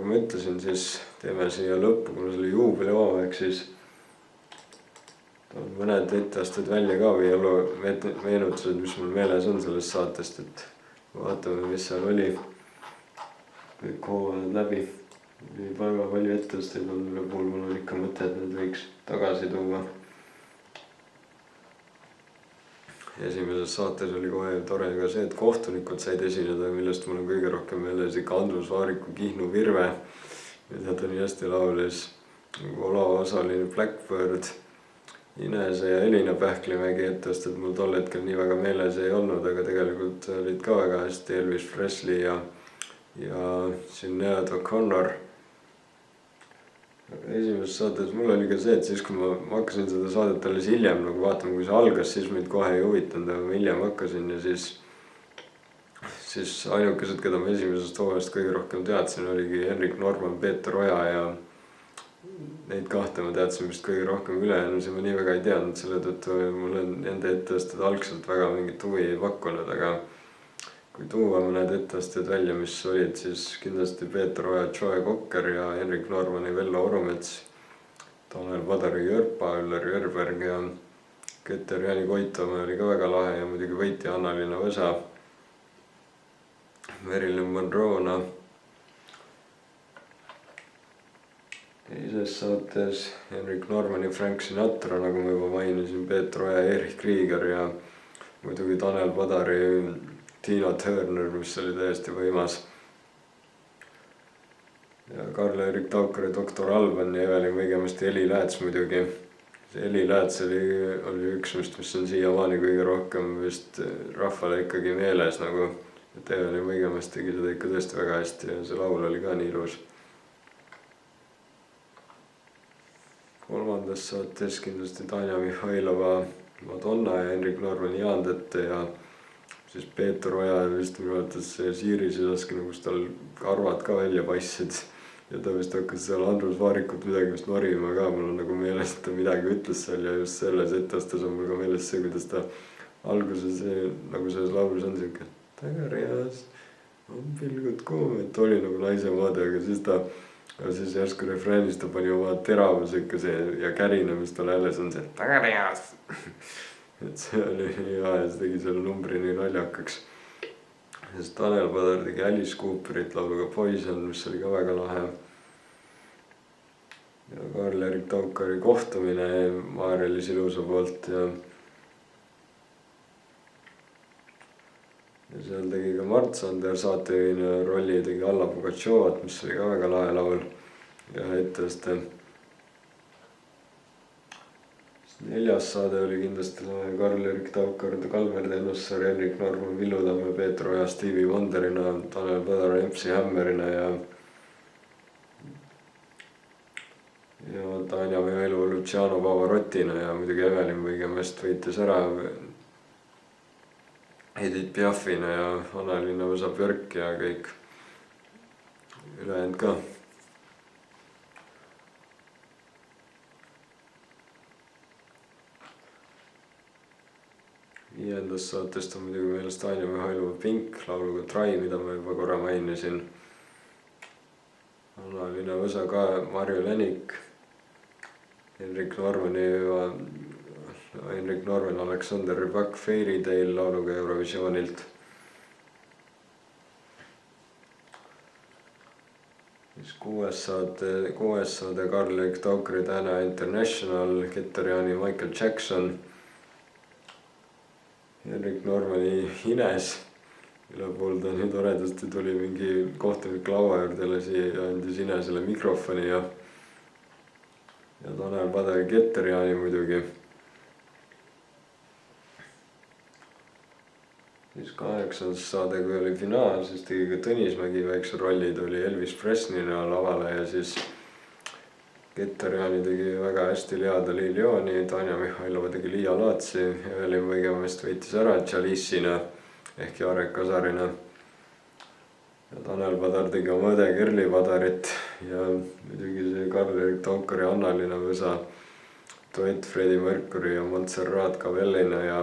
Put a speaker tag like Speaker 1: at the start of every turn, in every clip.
Speaker 1: nagu ma ütlesin, siis teeme siia lõppu, kuna see oli juubelihooaeg, siis toon mõned etteasted välja ka või meenutused, mis mul meeles on sellest saatest, et vaatame, mis seal oli. Kõik hooajad läbi. Väga palju etteasteid on, mille puhul mul on ikka mõte, et need võiks tagasi tuua. Esimeses saates oli kohe tore ka see, et kohtunikud said esineda, millest mul on kõige rohkem meeles ikka Andrus Vaariku Kihnu Virve, mida ta nii hästi laulis. Olaosaline Blackbird, Inese ja Elina Pähklimägi etteasted mul tol hetkel nii väga meeles ei olnud, aga tegelikult olid ka väga hästi Elvis Presley ja Sinead O'Connor. Esimeses saates mul oli ka see, et siis kui ma hakkasin seda saadet alles hiljem nagu vaatama, kui see algas, siis mind kohe ei huvitanud, aga ma hiljem hakkasin ja siis ainukesed, keda ma esimesest hooajast kõige rohkem teadsin, oligi Henrik Norman, Peeter Oja ja neid kahte ma teadsin vist kõige rohkem, ülejäänusi ma nii väga ei teadnud, selle tõttu mul on nende etteasted algselt väga mingit huvi ei pakkunud, aga kui tuua mõned etteasted välja, mis olid, siis kindlasti Peeter Oja, Joe Cocker ja Henrik Normani Vello Orumets, Tanel Padari Jörpa, Üllar Jörberg ja Keter-Jaani Koitoma oli ka väga lahe ja muidugi võiti Anna-Liina Võsa, Marilyn Monroe'na. Teises saates Henrik Norman ja Frank Sinatra, nagu ma juba mainisin, Peeter Oja, Erich Krieger ja muidugi Tanel Padari Tina Turner, mis oli täiesti võimas. Ja Karl-Erik Taukar ja Doktor Alban ja Evelin Võigemast ja Eli Lääts muidugi. See Eli Lääts oli üks, mis on siiamaani kõige rohkem vist rahvale ikkagi meeles, nagu et Evelin Võigemast tegi seda ikka tõesti väga hästi ja see laul oli ka nii ilus. Kolmandas saates kindlasti Tanja Mihhailova Madonna ja Henrik Normani Jaandete ja siis Peeter Oja vist minu arvates Siiri Sisaskina, kus tal karvad ka välja paistsid ja ta vist hakkas seal Andrus Vaarikut midagi vist norima ka, mul on nagu meeles, et ta midagi ütles seal ja just selles etteastes on mul ka meeles see, kuidas ta alguses nagu selles laulus on siuke tagareas on pilgud kuum, et oli nagu naise maade, aga siis järsku refräänis ta pani oma teravus ikka see ja kärina, mis tal hääles on see tagareas. Et see oli hea ja see tegi selle numbri nii naljakaks. Sest Tanel Padar tegi Alice Cooperit lauluga Poison, mis oli ka väga lahe. Ja Karl-Erik Taukari Kohtumine Maarja-Liis Ilusa poolt ja seal tegi ka Mart Sander saatejuhina rolli, tegi Alla Pugatšovat, mis oli ka väga lahe laul ja etteaste. Neljas saade oli kindlasti Karl-Erik Taukar, Kalmer Tennussaar, Henrik Norman, Villu Tamme, Peeter Oja, Stevie Wonderina, Tanel Padar MC Hammerina ja Tanja Mihhailova Luciano Pavarottina ja muidugi Evelin Võigemast võitis ära Edith Piafina ja Anna-Liina Võsa Björk ja kõik ülejäänud ka. Viiendast saatest on muidugi meelest Tanja Mihhailova Pink lauluga Try, mida ma juba korra mainisin. Anna-Liina Võsa ka Marju Länik, Henrik Norman, Aleksander Rybak Fairy Tale lauluga Eurovisioonilt. Siis kuues saade Karl-Erik Taukari Täna International, Keter-Jaani Michael Jackson, Henrik Normani Ines, mille puhul ta nii toredasti tuli mingi kohtunik laua juurde ja andis Inesele mikrofoni ja Tanel Padari Keter-Jaani muidugi. Siis 8. saade, kui oli finaal, siis tegi ka Tõnismägi väikse rolli, tuli Elvis Presley'na lavale ja siis Keter-Jaani tegi väga hästi Lea Dalilioni, Tanja Mihhailova tegi Liia Laatsi, Evelin Võigemast võitis ära Tšalissina ehk Jarek Kasarina. Ja Tanel Padar tegi oma õde Kerli Padarit ja muidugi see Karl-Erik Taukar ja Anna-Liina Võsa duett Freddie Mercury ja Montserrat Cavellina ja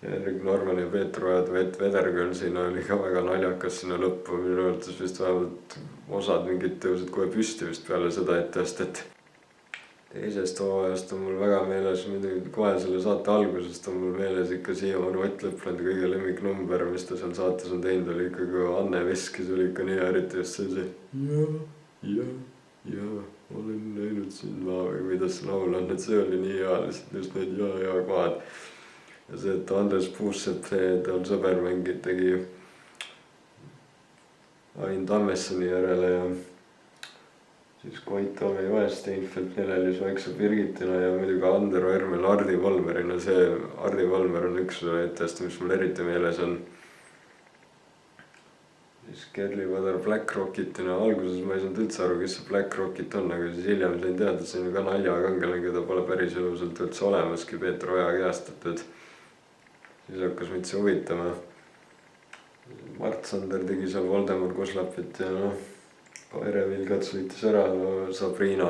Speaker 1: Henrik Norman ja Peeter Oja duett Vedergirl siin oli ka väga naljakas sinna lõppu, minu arvates vist vähemalt osad mingid tõusid kohe püsti vist peale seda etteastet. Teisest hooajast on mul väga meeles, muidugi kohe selle saate algusest on mul meeles ikka siiamaani Ott Lepplandi kõige lemmiknumber, mis ta seal saates on teinud, oli ikka kui Anne veskis, oli ikka nii eriti just see ja olen näinud sind ma või kuidas see laul on, et see oli nii hea, lihtsalt just need ja kohad. Ja see, et Andres Puussepp, tal sõber tegi Ain Tammessoni järele ja siis Koit Toome Joel Steinfeld, Nelelis Vaikse Birgitina ja muidugi Andero Ermel Hardi Volmerina. See Hardi Volmer on üks ettest, mis mul eriti meeles on. Siis Kerli Padar Black Rocketina, alguses ma ei saanud üldse aru, kes see Black Rocket on, aga siis hiljem sain teada, et see on ju ka naljakangelane, keda pole päris eluselt üldse olemaski, Peeter Oja käestatud. Siis hakkas mind see huvitama. Mart Sander tegi seal Voldemar Koslapit ja Ere Vilgats võitis ära Sabrina.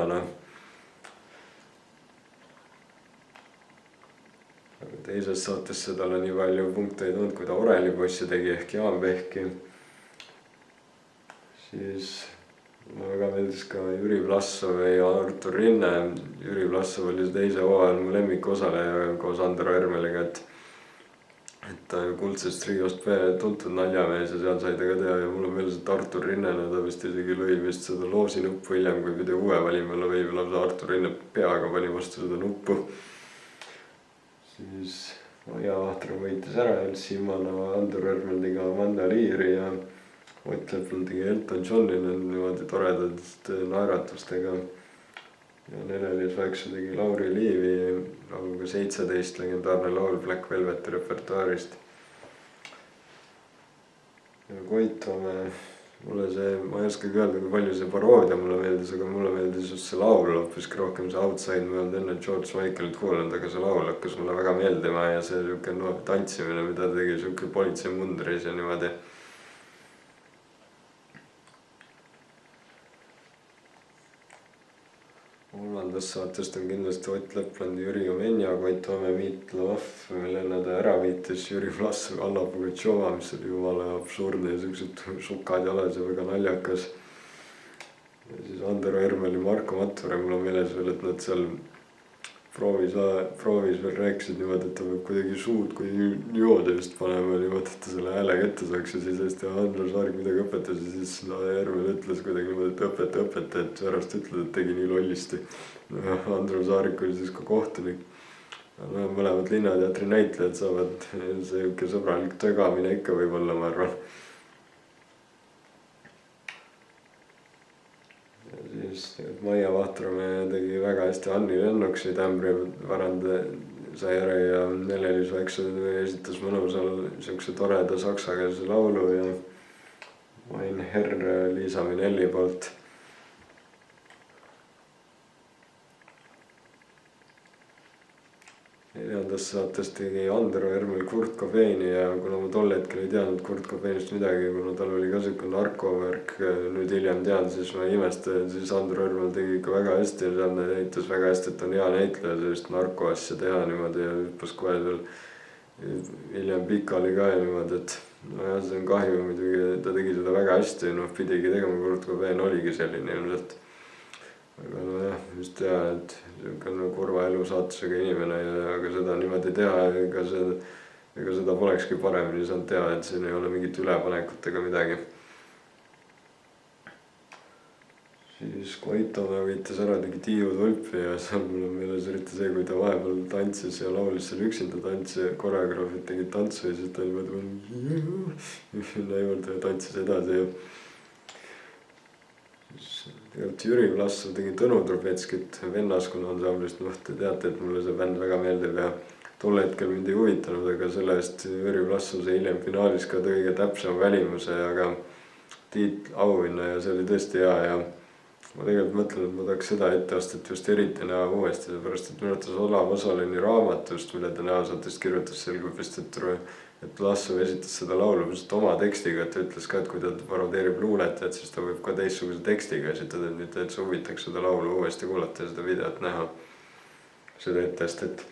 Speaker 1: Aga teises saatesse talle nii palju punkte ei tulnud, kui ta Oreli poisse tegi ehk Jaan Pehki. Siis mulle väga meeldis ka Jüri Vlassov ja Artur Rinne. Jüri Vlassov oli teise hooajal mu lemmikosaleja koos Andero Ermeliga, et ta ju Kuldsest triost tuntud naljamees ja seal sai ta ka teha ja mul on meeles, et Artur Rinne, ta vist isegi lõi vist seda loosinuppu hiljem, kui pidi uue valima, lõi lausa Artur Rinne peaga pani vastu seda nuppu. Siis Maia Vahtra võitis ära, Elsi Immanova, Andero Ermel tegi Amanda Liiri ja Ott Lepland tegi Elton Johnina niimoodi toredad naeratustega. Ja Nelelis Vaikse tegi Lauri Liivi lauluga 17, legendaarne laul Black Velveti repertuaarist. Ja Koit Toome, mulle see, ma ei oskagi öelda, kui palju see paroodia mulle meeldis, aga mulle meeldis just see laul hoopiski rohkem, see Outside, ma ei olnud enne George Michaelit kuulanud, aga see laul hakkas mulle väga meeldima ja see niisugune tantsimine, mida tegi niisugune politseimundris ja niimoodi. Kolmandas saatest on kindlasti Ott Lepland, Jüri Omenja, Koit Toome, Miit Lov, millele ta ära viitis, Jüri Vlassov, Alla Pugatšova, mis oli jumala absurdne ja sellised šukad jalas ja väga naljakas. Ja siis Andero Ermel ja Marko Matvere, mul on meeles veel, et nad seal proovis veel rääkisid niimoodi, et ta võib kuidagi suud kui niimoodi just panema niimoodi, et ta selle hääle kätte saaks ja siis hästi Andro Saarik midagi õpetas ja siis Ermel ütles kuidagi niimoodi, et õpeta, et pärast ütled, et tegi nii lollisti. Andro Saarik oli siis ka kohtunik. Mõlemad Linnateatri näitlejad saavad see sõbralik tögamine ikka võib olla, ma arvan. Siis Maia Vahtramäe tegi väga hästi Anni Lennoksi Tämbri Varande sai ära ja Nelelis Vaikse esitas mõnusal niisuguse toreda saksakeelse laulu ja Main Herr Liisa Minelli poolt. Neljandas saates tegi Andero Ermel Kurt Cobaini ja kuna ma tol hetkel ei teadnud Kurt Cobainist midagi, kuna tal oli ka siuke narkovärk, nüüd hiljem tean, siis ma ei imesta, siis Andero Ermel tegi ikka väga hästi ja seal näitas väga hästi, et on hea näitleja sellist narkoasja teha niimoodi ja hüppas kohe seal hiljem pikali ka ja niimoodi, et nojah, see on kahju muidugi, ta tegi seda väga hästi, pidigi tegema, Kurt Cobain oligi selline ilmselt. Aga nojah, just teha, et niisugune kurva elu saatusega inimene, aga seda niimoodi teha, ega seda polekski paremini saanud teha, et siin ei ole mingit ülepanekut ega midagi. Siis Koit Toome võitis ära, tegi Tiiu Tulpi ja seal mul on meeles eriti see, kui ta vahepeal tantsis ja laulis seal üksinda tantsi, koreograafid tegid tantsu ja siis ta niimoodi sinna juurde ja tantsis edasi ja tegelikult Jüri Vlassov tegi Tõnu Trubetskit Vennaskonna ansamblist, te teate, et mulle see bänd väga meeldib ja tol hetkel mind ei huvitanud, aga selle eest Jüri Vlassov see hiljem finaalis ka kõige täpsem välimuse ja ka tiitauhinna ja see oli tõesti hea ja ma tegelikult mõtlen, et ma tahaks seda etteastet just eriti näha uuesti, seepärast et minu arvates Olav Osalini raamatust, mille ta näosaatest kirjutas, selgub vist, et Vlassov esitas seda laulu just oma tekstiga, et ta ütles ka, et kui ta parodeerib luuletajat, siis ta võib ka teistsuguse tekstiga esitada, et nüüd täitsa huvitaks seda laulu uuesti kuulata ja seda videot näha, seda etteastet.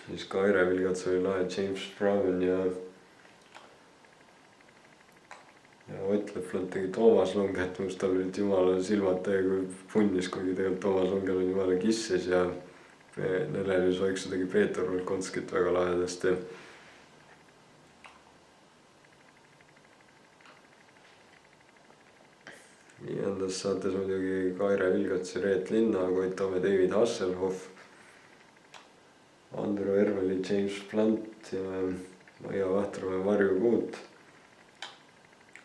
Speaker 1: siis Kaire Vilgats oli lahe, James Brown ja Ott Lepland tegi Toomas Longet, mis tal olid jumala silmad täiega punnis, kuigi tegelikult Toomas Longel on jumala kissis ja Nele-Liis Vaiksoo tegi Peeter Volkonskit väga lahedasti. Viiendas saates muidugi Kaire Vilgats ja Reet Linna, Koit Tamme, David Hasselhoff, Andero Erveli, James Blunt ja Maia Vahtramäe, Marju Kuut,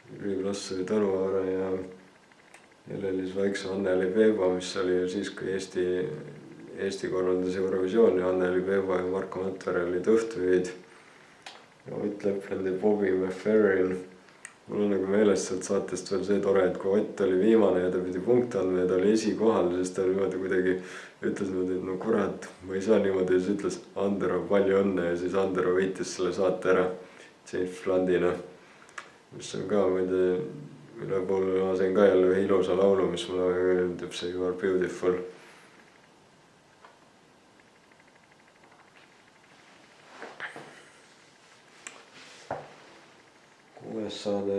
Speaker 1: Jüri Vlassari, Tõnu Aare ja Nele-Liis Vaiksoo, Anneli Veeba, mis oli ju siis, kui Eesti korraldas Eurovisiooni, Anneli Veeba ja Marko Mätvere olid õhtujuhid. Ja Ott Lepland ja Bobby McFerrin. Mul on nagu meeles sealt saatest veel see tore, et kui Ott oli viimane ja ta pidi punkte andma ja ta oli esikohal, siis ta niimoodi kuidagi ütles niimoodi, et no kurat, ma ei saa niimoodi, ja siis ütles Andero palju õnne ja siis Andero võitis selle saate ära James Blunt'ina. Mis on ka, ma ei tea, üle poole ma sain ka jälle ühe ilusa laulu, mis mulle väga meeldib, see You Are Beautiful. Kuues saade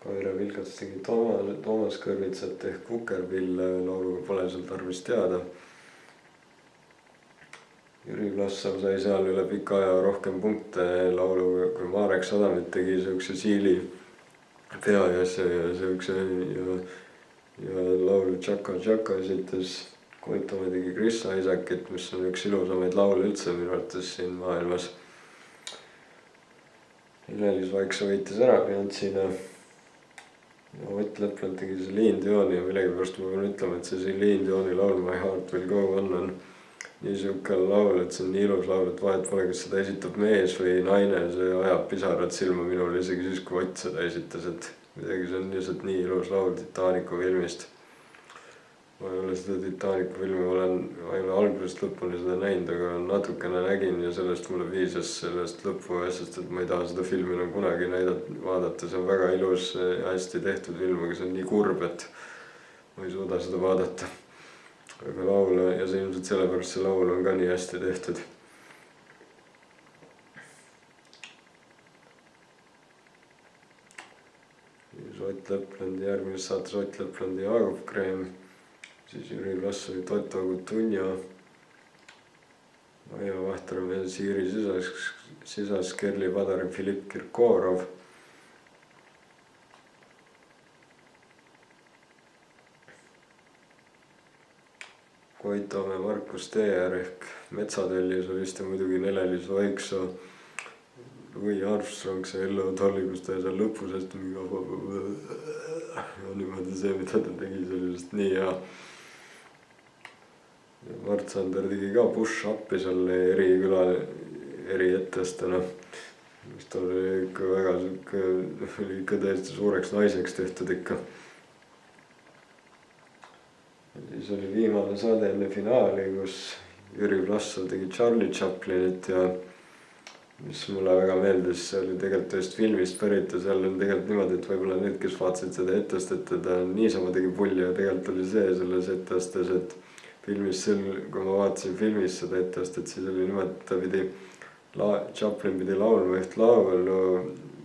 Speaker 1: Kaire Vilgats tegi Toomas Kõrvitsat ehk Kukerpill, lauluga Pole sul tarvis teada. Jüri Vlassov sai seal üle pika aja rohkem punkte lauluga, kui Marek Sadamit tegi siukse Siili pea ja siukse ja laulu Tšaka Tšaka esitas. Koit Tamme tegi Chris Isaacit, mis on üks ilusamaid laule üldse minu arvates siin maailmas. Nele-Liis Vaiksoo võitis ära Beyoncé'na. Ja Ott Lepland tegi Celine Dioni ja millegipärast ma pean ütlema, et see Celine Dioni laul My Heart Will Go On on nii siuke laul, et see on nii ilus laul, et vahet pole, kas seda esitab mees või naine, see ajab pisarad silma minul isegi siis, kui Ott seda esitas, et midagi, see on lihtsalt nii ilus laul Titanicu filmist. Ma ei ole seda Titanicu filmi, ma ei ole algusest lõpuni seda näinud, aga natukene nägin ja sellest mulle piisas sellest lõppu, sest et ma ei taha seda filmi enam kunagi vaadata, see on väga ilus ja hästi tehtud film, aga see on nii kurb, et ma ei suuda seda vaadata. Aga laul, ja see ilmselt sellepärast see laul on ka nii hästi tehtud. Siis Ott Lepland, järgmises saates Ott Lepland ja Aagup Kreem, siis Jüri Vlassov, Toto Kutunja, Maia Vahtramäe, Siiri Sisas, Kerli Padar, Filipp Kirkorov. Koit Tamme, Markus Teer ehk Metsatölli solist ja muidugi Nele-Liis Vaiksoo, Louis Armstrong, see Hello Dolly, kus ta seal lõpus hästi niimoodi see, mida ta tegi, see oli just nii hea. Mart Sander tegi ka push-up'i seal erietestena, mis tal oli ikka väga siuke, oli ikka täiesti suureks naiseks tehtud ikka. Siis oli viimane saade enne finaali, kus Jüri Vlassov tegi Charlie Chaplinit ja mis mulle väga meeldis, see oli tegelikult tõesti filmist pärit ja seal on tegelikult niimoodi, et võib-olla need, kes vaatasid seda ettestet, ta niisama tegi pulli ja tegelikult oli see selles ettestes, et filmis, kui ma vaatasin filmis seda ettestet, siis oli niimoodi, et ta pidi, Chaplin pidi laulma üht laulu,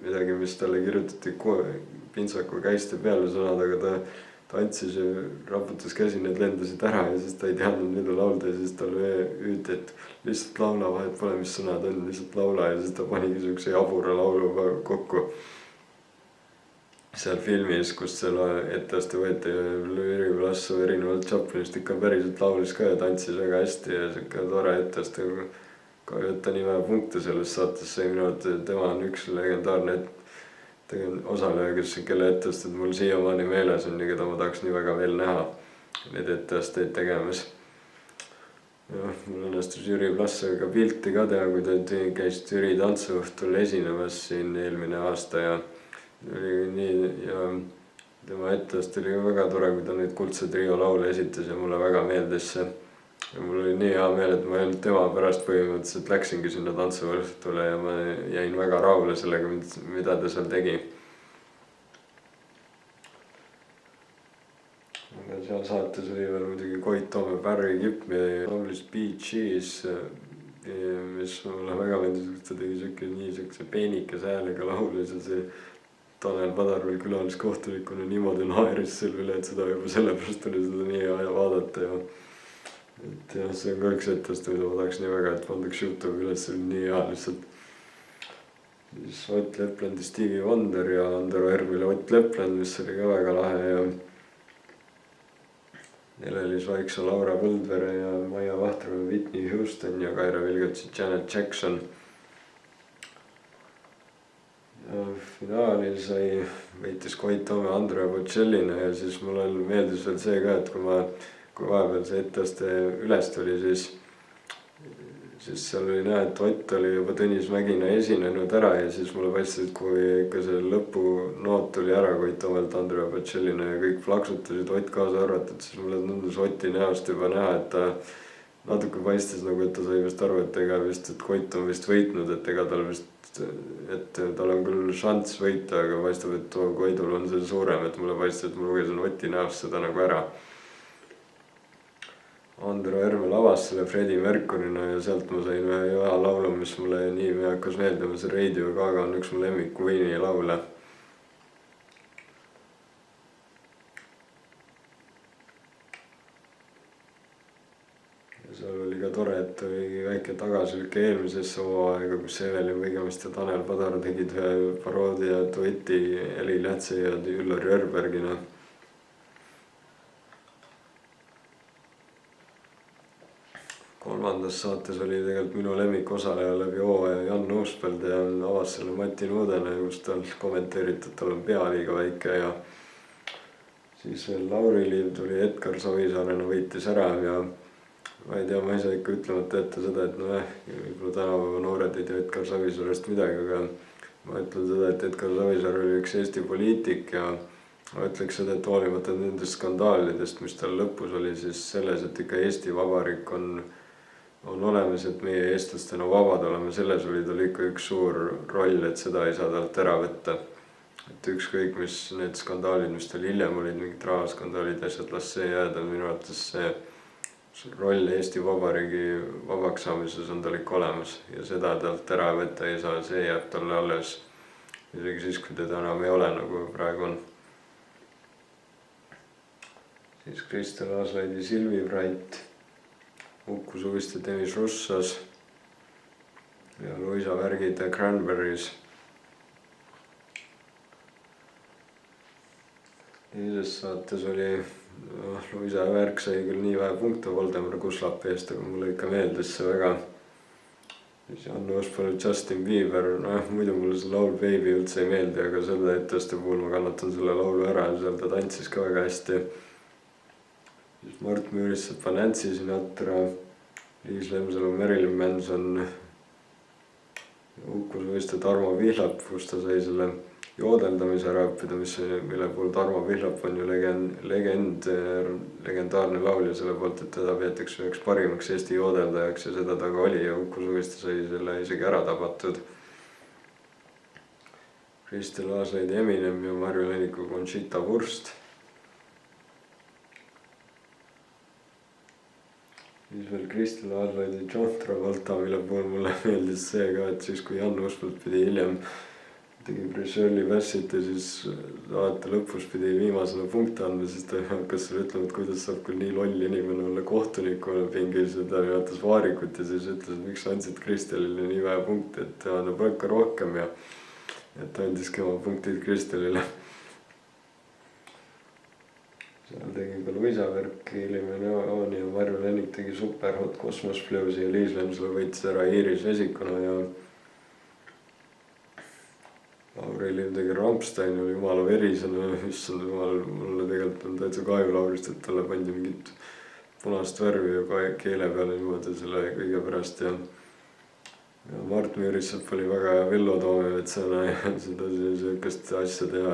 Speaker 1: midagi, mis talle kirjutati pintsaku käiste peale sõnad, aga ta tantsis ja raputas käsi, need lendasid ära ja siis ta ei teadnud mida laulda ja siis talle hüüti, et lihtsalt laula, vahet pole, mis sõnad on, lihtsalt laula ja siis ta panigi siukse jabura laulu kokku. Seal filmis, kus selle etteaste võeti ja Jüri Vlassov erinevalt Chaplinist ikka päriselt laulis ka ja tantsis väga hästi ja siuke tore etteaste. Ka ta nii vähe punkte selles saates sai minu arvates, tema on üks legendaarne osaleja, kelle etteasted mul siiamaani meeles on ja keda ma tahaks nii väga veel näha need etteasteid tegemas. Ja mul õnnestus Jüri Vlassoviga pilti ka teha, kui ta käis Türi tantsuõhtul esinemas siin eelmine aasta ja tema etteast oli väga tore, kui ta neid Kuldse Trio laule esitas ja mulle väga meeldis see. Ja mul oli nii hea meel, et ma ainult tema pärast põhimõtteliselt läksingi sinna tantsuõhtule ja ma jäin väga rahule sellega, mida ta seal tegi. Aga seal saates oli veel muidugi Koit Tamme, Barry Gibb ja laulis Bee Gees mis mulle väga meeldis, ta tegi siukse peenikese häälega laulu ja see Tanel Padar veel külaliskohtunikuna niimoodi naeris selle üle, et seda juba sellepärast oli seda nii hea vaadata ja et jah, see on ka üks ettest, mida ma tahaks nii väga, et pandaks YouTube'i üles, see oli nii hea lihtsalt. Siis Ott Lepland ja Stevie Wonder ja Andero Ermil ja Ott Lepland, mis oli ka väga lahe ja Nelelis Vaiksa, Laura Põldvere ja Maia Vahtrama, Whitney Houston ja Kaira Vilgatsi Janet Jackson. Ja finaali võitis Koit Toome Andrea Bocellina ja siis mulle meeldis veel see ka, et kui vahepeal see etteaste üles tuli, siis seal oli näha, et Ott oli juba Tõnis Mägina esinenud ära ja siis mulle paistis, et kui ikka see lõpunoot tuli ära Koit Toomelt Andrea Bocellina ja kõik plaksutasid, Ott kaasa arvatud, siis mulle tundus Oti näost juba näha, et ta natuke paistis nagu, et ta sai vist aru, et Koit on vist võitnud, et ega tal vist, et tal on küll šanss võita, aga paistab, et Koidul on see suurem, et mulle paistis, et ma lugesin Oti näost seda nagu ära. Andero Ermel avas selle Freddie Mercury'na ja sealt ma sain ühe hea laulu, mis mulle nii hakkas meeldima, see Radio Gaga on üks mu lemmik Queen'i laule. Ja seal oli ka tore, et oli väike tagasilüke eelmisesse hooaega, kus Evelin Võigemist ja Tanel Padar tegid ühe paroodia dueti Eli Lätse ja Üllar Jörbergina. Kolmandas saates oli tegelikult minu lemmikosaleja läbi hooaja Jan Uuspeld ja avas selle Mati Nuudene, kus tal kommenteeriti, et tal on pea liiga väike ja siis veel Lauri Liiv tuli Edgar Savisaarena võitis ära ja ma ei tea, ma ei saa ikka ütlemata ette seda, et võib-olla tänapäeva noored ei tea Edgar Savisaarest midagi, aga ma ütlen seda, et Edgar Savisaar oli üks Eesti poliitik ja ma ütleks seda, et hoolimata nendest skandaalidest, mis tal lõpus oli, siis selles, et ikka Eesti Vabariik on olemas, et meie eestlastena vabad oleme, selles oli tal ikka üks suur roll, et seda ei saa talt ära võtta. Et ükskõik, mis need skandaalid, mis tal hiljem olid, mingid rahaskandaalid, asjad, las see jääda, minu arvates see roll Eesti Vabariigi vabaks saamises on tal ikka olemas ja seda talt ära võtta ei saa, see jääb talle alles. Isegi siis, kui teda enam ei ole, nagu praegu on. Siis Kristel Aaslaidi Silvi Brait, Uku Suviste Tõnis Russas ja Luisa Värgi The Cranberries. Teises saates oli, Luisa Värk sai küll nii vähe punkte Voldemar Kuslapi eest, aga mulle ikka meeldis see väga. Siis Jan Uuspõld, Justin Bieber, muidu mulle see laul Baby üldse ei meeldi, aga selle etteaste puhul ma kannatan selle laulu ära ja seal ta tantsis ka väga hästi. Siis Mart Müürissep, Nancy Sinatra, Liis Lemsalu, Marilyn Manson, Uku Suviste Tarmo Pihlap, kus ta sai selle joodeldamise ära õppida, mille puhul Tarmo Pihlap on ju legendaarne laulja selle poolt, et teda peetakse üheks parimaks Eesti joodeldajaks ja seda ta ka oli ja Uku Suviste sai selle isegi ära tabatud. Kristel Aaslaid Eminem ja Marju Läniku Conchita Wurst. Siis veel Kristel Aaslaid ja John Travolta, mille puhul mulle meeldis see ka, et siis kui Jan Uuspõld pidi hiljem tegi Shirley Bassett ja siis saate lõpus pidi viimasena punkte andma, siis ta hakkas selle ütlema, et kuidas saab küll nii loll inimene olla kohtunikuna pingis ja ta nimetas Vaarikut ja siis ütles, et miks sa andsid Kristelile nii vähe punkte, et ta annab ikka rohkem ja et ta andiski oma punktid Kristelile. Seal tegi ka Luisa Värk, Ilmene ja Marju Länik tegi Super Hot Cosmos Bluesi ja Liis Lemsalu võitis ära Iiris Vesikuna ja Lauri Liiv tegi Rammstein, oli jumala verisena, issand jumal, mulle tegelikult on täitsa kahju Laurist, et talle pandi mingit punast värvi ja keele peale niimoodi selle kõige pärast ja Mart Müürissep oli väga hea Villo Toomevetsana ja seda sellist asja teha,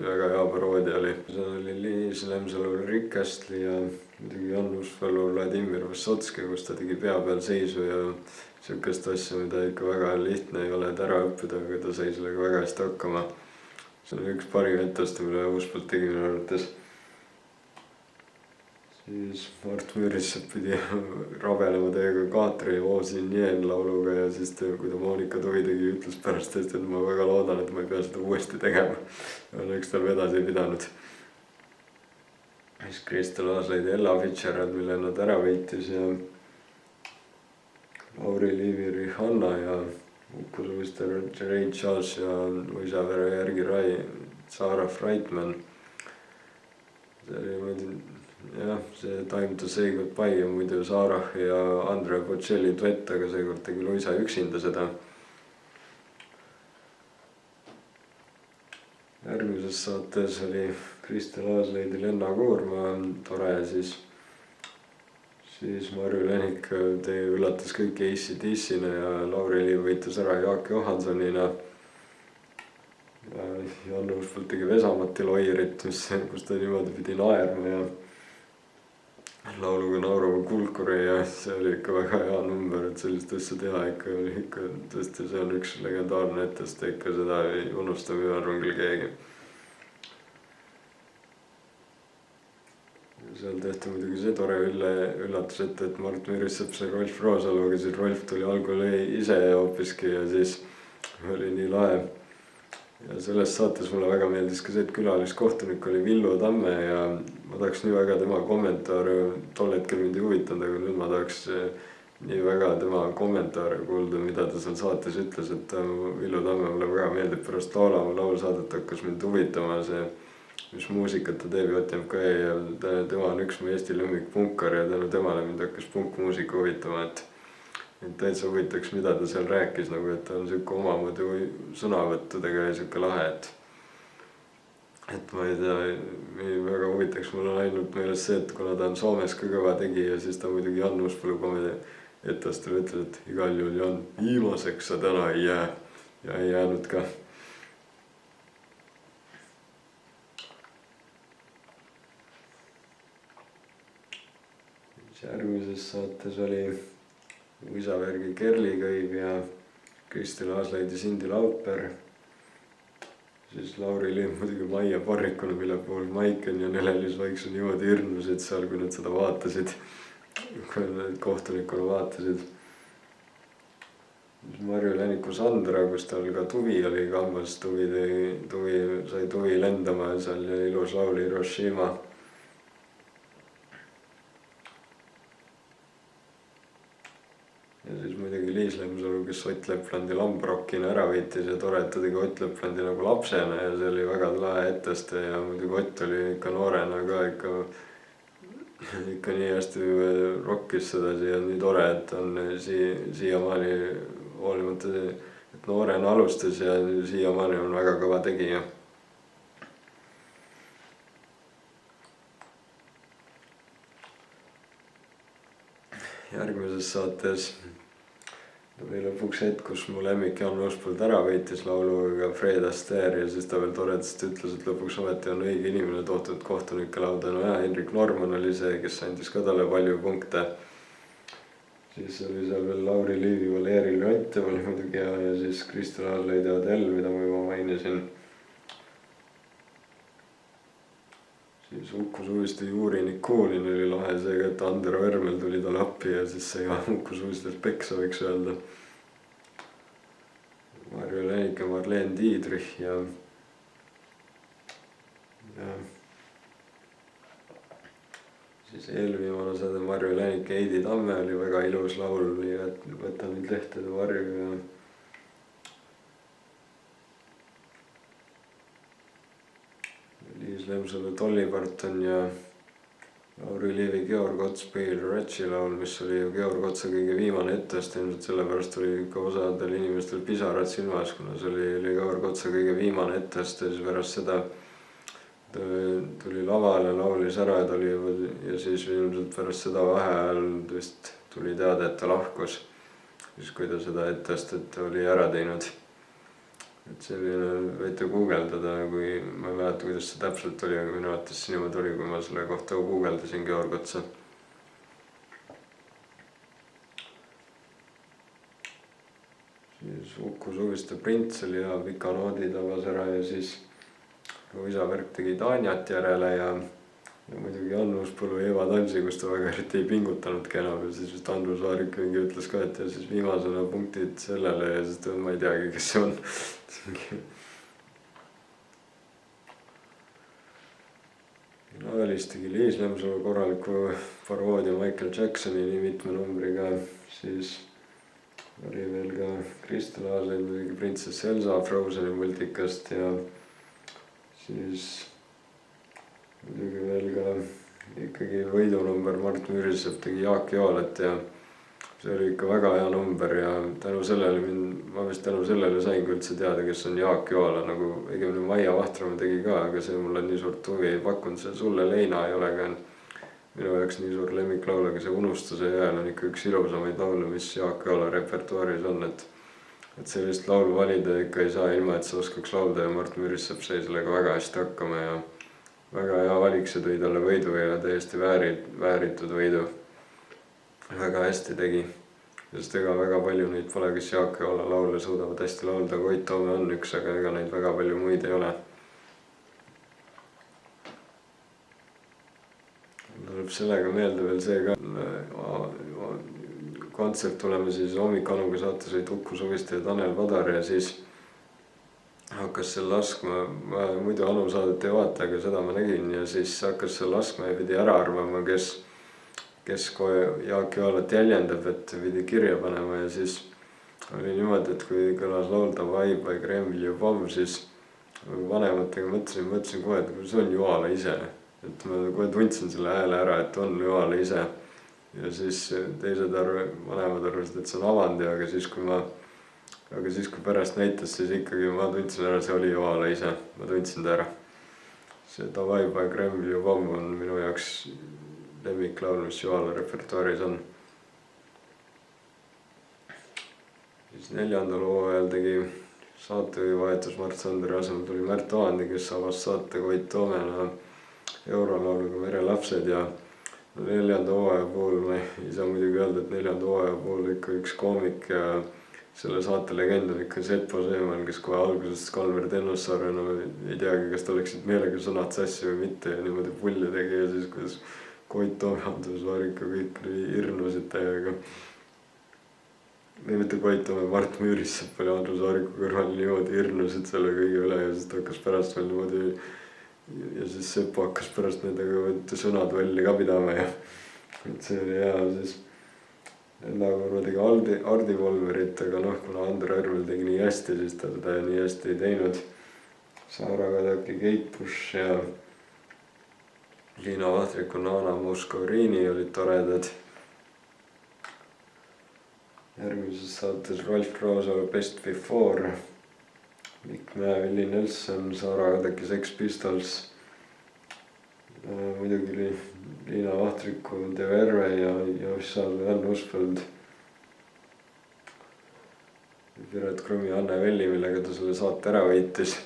Speaker 1: väga hea paroodia oli. Seal oli Liis Lemsalu, Rick Astley ja muidugi Jan Uuspõllu Vladimir Vysotski, kus ta tegi pea peal seisu ja sellist asja, mida ikka väga lihtne ei ole ära õppida, aga ta sai sellega väga hästi hakkama. See on üks parim etteaste, mille Uuspõld tegi minu arvates. siis Mart Müürsepp pidi rabelema täiega Kaatri Oosin Jeen lauluga ja siis kui ta Monika Tuvi tegi, ütles pärast tõesti, et ma väga loodan, et ma ei pea seda uuesti tegema. Õnneks tal vedasi ei pidanud. Siis Kristel Aaslaid ja Ella Fitzgerald, mille nad ära võitis ja Lauri Liivi Rihanna ja Uku Suviste Ray Charles ja Võisavere järgi Rai Sarah Freitmann. See oli muidu, jah, see Time to say goodbye ja muidu Sarah ja Andrea Bocelli duett, aga seekord tegi Luisa üksinda seda. Järgmises saates oli Kristel Aaslaidi Lenna Koorma tore ja siis Marju Lenik üllatas kõiki AC/DC-na ja Lauri Liiv võitis ära Jaak Johansonina. Jan Uuspõld tegi Vesamati Loierit, kus ta niimoodi pidi naerma ja lauluga Naurava kulkuri ja see oli ikka väga hea number, et sellist asja teha ikka tõesti, see on üks legendaarne etest, ikka seda ei unusta, mina arvan küll keegi. Seal tehti muidugi see tore üllatus ette, et Mart Müürsepp sai Rolf Roosalu, aga siis Rolf tuli algul ise hoopiski ja siis oli nii lahe. Ja selles saates mulle väga meeldis ka see, et külaliskohtunik oli Villu Tamme ja ma tahaks nii väga tema kommentaare, tol hetkel mind ei huvitanud, aga nüüd ma tahaks nii väga tema kommentaare kuulda, mida ta seal saates ütles, et Villu Tamme mulle väga meeldib, pärast laulsaadet hakkas mind huvitama see, mis muusikat ta teeb JMK ja tema on üks mu Eesti lemmikpunkar ja tänu temale mind hakkas punkmuusika huvitama, et täitsa huvitaks, mida ta seal rääkis, nagu et ta on siuke omamoodi sõnavõttudega ja siuke lahe, et ma ei tea, väga huvitaks, mul on ainult meeles see, et kuna ta on Soomes ka kõva tegija, siis ta muidugi Jan Uuspõllu komedia etastele ütles, et igal juhul Jan, viimaseks sa täna ei jää ja ei jäänud ka. Järgmises saates oli Võisavärgi Kerli Kõiv ja Kristel Aaslaid ja Sindi Lauper. Siis Lauri Liiv muidugi Maie Parrikuna, mille puhul Maiken ja Nelelis Vaiksu niimoodi hirmusid seal, kui nad seda vaatasid, kui nad kohtunikuna vaatasid. Marju Läniku Sandra, kus tal ka tuvi oli kambas, sai tuvi lendama ja seal ja ilus laul Hiroshima. Ja siis muidugi Liis Lemsalu, kes Ott Leplandi Lambrockina ära võitis ja tore, et ta tegi Ott Leplandi nagu lapsena ja see oli väga lahe etteste ja muidugi Ott oli ikka noorena ka ikka nii hästi rockis sedasi ja nii tore, et on siiamaani hoolimata, et noorena alustas ja siiamaani on väga kõva tegija. Järgmises saates tuli lõpuks hetk, kus mu lemmik Jan Uuspõld ära võitis lauluga Fred Astaire ja siis ta veel toredasti ütles, et lõpuks ometi on õige inimene tohtud kohtunike lauda. No ja Henrik Norman oli see, kes andis ka talle palju punkte. Siis oli seal veel Lauri Liivi, Valeri Leontjev oli muidugi ja siis Kristel Aaslaid ja Adele, mida ma juba mainisin. Siis Uku Suviste Juuri Nikulin oli lahe seega, et Andero Ermel tuli talle appi ja siis sai Uku Suvistes peksa, võiks öelda. Marju Länik ja Marleen Diidrich ja siis eelviimane saade Marju Länik ja Heidi Tamme oli väga ilus laul, et võta nüüd lehtede varju ja Liis Lemsalu Dolly Parton ja Lauri Liivi Georg Ots Bill Ratchi laul, mis oli ju Georg Otsa kõige viimane ettest, ilmselt sellepärast oli ka osadel inimestel pisarad silmas, kuna see oli Georg Otsa kõige viimane ettest ja siis pärast seda tuli lavale, laulis ära ja siis ilmselt pärast seda vaheajal vist tuli teada, et ta lahkus, siis kui ta seda ettestet oli ära teinud. Et selline võite guugeldada, kui ma ei mäleta, kuidas see täpselt oli, aga minu arvates see niimoodi oli, kui ma selle kohta guugeldasin Georg Otsa. Siis Uku Suviste Prints oli hea, pika noodi tabas ära ja siis Võisavärk tegi Tanjat järele ja ja muidugi Annus Põllu ja Eva Tansi, kus ta väga eriti ei pingutanudki enam ja siis vist Andrus Vaarik mingi ütles ka, et ja siis viimasena punktid sellele ja siis ma ei teagi, kes see on. Naalis tegi Liis Lemsalu korraliku paroodia Michael Jacksoni nii mitme numbriga, siis oli veel ka Kristel Aasen muidugi Printsess Elsa Frozeni multikast ja siis muidugi veel ka ikkagi võidunumber Mart Müürsepp tegi Jaak Joalat ja see oli ikka väga hea number ja tänu sellele ma vist tänu sellele saingi üldse teada, kes on Jaak Joala, nagu õigemini Maia Vahtramaa tegi ka, aga see mulle nii suurt huvi ei pakkunud, see Sulle Leina ei ole ka minu jaoks nii suur lemmiklaul, aga see Unustuse jääl on ikka üks ilusamaid laule, mis Jaak Joala repertuaaris on, et sellist laulu valida ikka ei saa ilma, et sa oskaks laulda ja Mart Müürsepp sai sellega väga hästi hakkama ja väga hea valik, see tõi talle võidu ja täiesti vääritud võidu. Väga hästi tegi, sest ega väga palju neid pole, kes Jaak Joala laule suudavad hästi laulda, Koit Toome on üks, aga ega neid väga palju muid ei ole. Tuleb sellega meelde veel see ka, kontsert oleme siis Hommikanuga saates olid Uku Suviste ja Tanel Padar ja siis hakkas seal laskma, ma muidu Anu saadet ei vaata, aga seda ma nägin ja siis hakkas seal laskma ja pidi ära arvama, kes Jaak Joalat jäljendab, et pidi kirja panema ja siis oli niimoodi, et kui kõlas laulda Vibe by Kreml ja Pomm, siis vanematega mõtlesin kohe, et see on Joala ise. Et ma kohe tundsin selle hääle ära, et on Joala ise. Ja siis teised vanemad arvasid, et see on Avandi, aga siis kui pärast näitas, siis ikkagi ma tundsin ära, see oli Joala ise. Ma tundsin ta ära. See Vibe by Kreml ja Pomm on minu jaoks lemmiklaul, mis Joala repertuaaris on. Siis 4. hooajal tegi saatejuhi vahetus Mart Sandri asemel tuli Märt Avandi, kes avas saate Koit Toomena eurolauluga Merelapsed ja 4. hooaja puhul ma ei saa muidugi öelda, et 4. hooaja puhul ikka üks koomik ja selle saate legend on ikka Seppo Seeman, kes kohe algusest Kalver Tennossaare ei teagi, kas ta oleksid meelega sõnad sassi või mitte ja niimoodi pulli tegi ja siis kuidas Koit Toome, Andrus Vaarika, kõik hirnusid täiega. Või mitte Koit Toome, Mart Müürsepp oli Andrus Vaariku kõrval niimoodi hirnusid selle kõige üle ja siis ta hakkas pärast veel niimoodi ja siis Seppo hakkas pärast nendega sõnad välja ka pidama ja et see oli hea siis. Nagu tegi Hardi Volverit, aga kuna Andre Arvel tegi nii hästi, siis ta seda nii hästi ei teinud. Saara Kadaki, Keit Bush ja Liina Vahtriku, Nana Muscovrini olid toredad. Järgmises saates Rolf Roosalu Best Before, Mikk Mäe, Willie Nelson, Saara Kadaki Sex Pistols, muidugi Liina Vahtriku De Verve ja Jan Uusfeld, Piret Krummi, Anne Velli, millega ta selle saate ära võitis.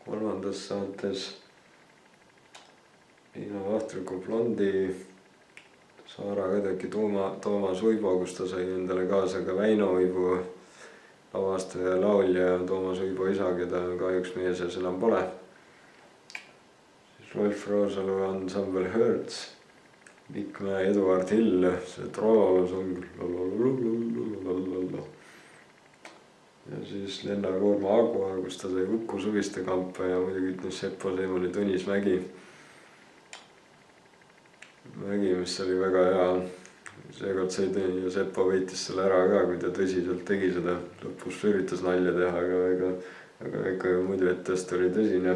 Speaker 1: Kolmandas saates Liina Vahtriku Blondi, Saara Kadaki Toomas Uibo, kus ta sai endale kaasa ka Väino Uibo, lavastaja ja laulja Toomas Uibo isa, keda kahjuks meie seas enam pole. Siis Rolf Roosalu ansambel Hertz, Mikk Mäe, Eduard Hill, see trololosong. Ja siis Lenna Koorma Agua, kus ta sai Uku Suviste kampa ja muidugi ütles Seppo Seemani Tõnis Mägi, mis oli väga hea. Seekord sai ja Seppo võitis selle ära ka, kui ta tõsiselt tegi seda. Lõpus üritas nalja teha, aga ikka muidu ettest oli tõsine.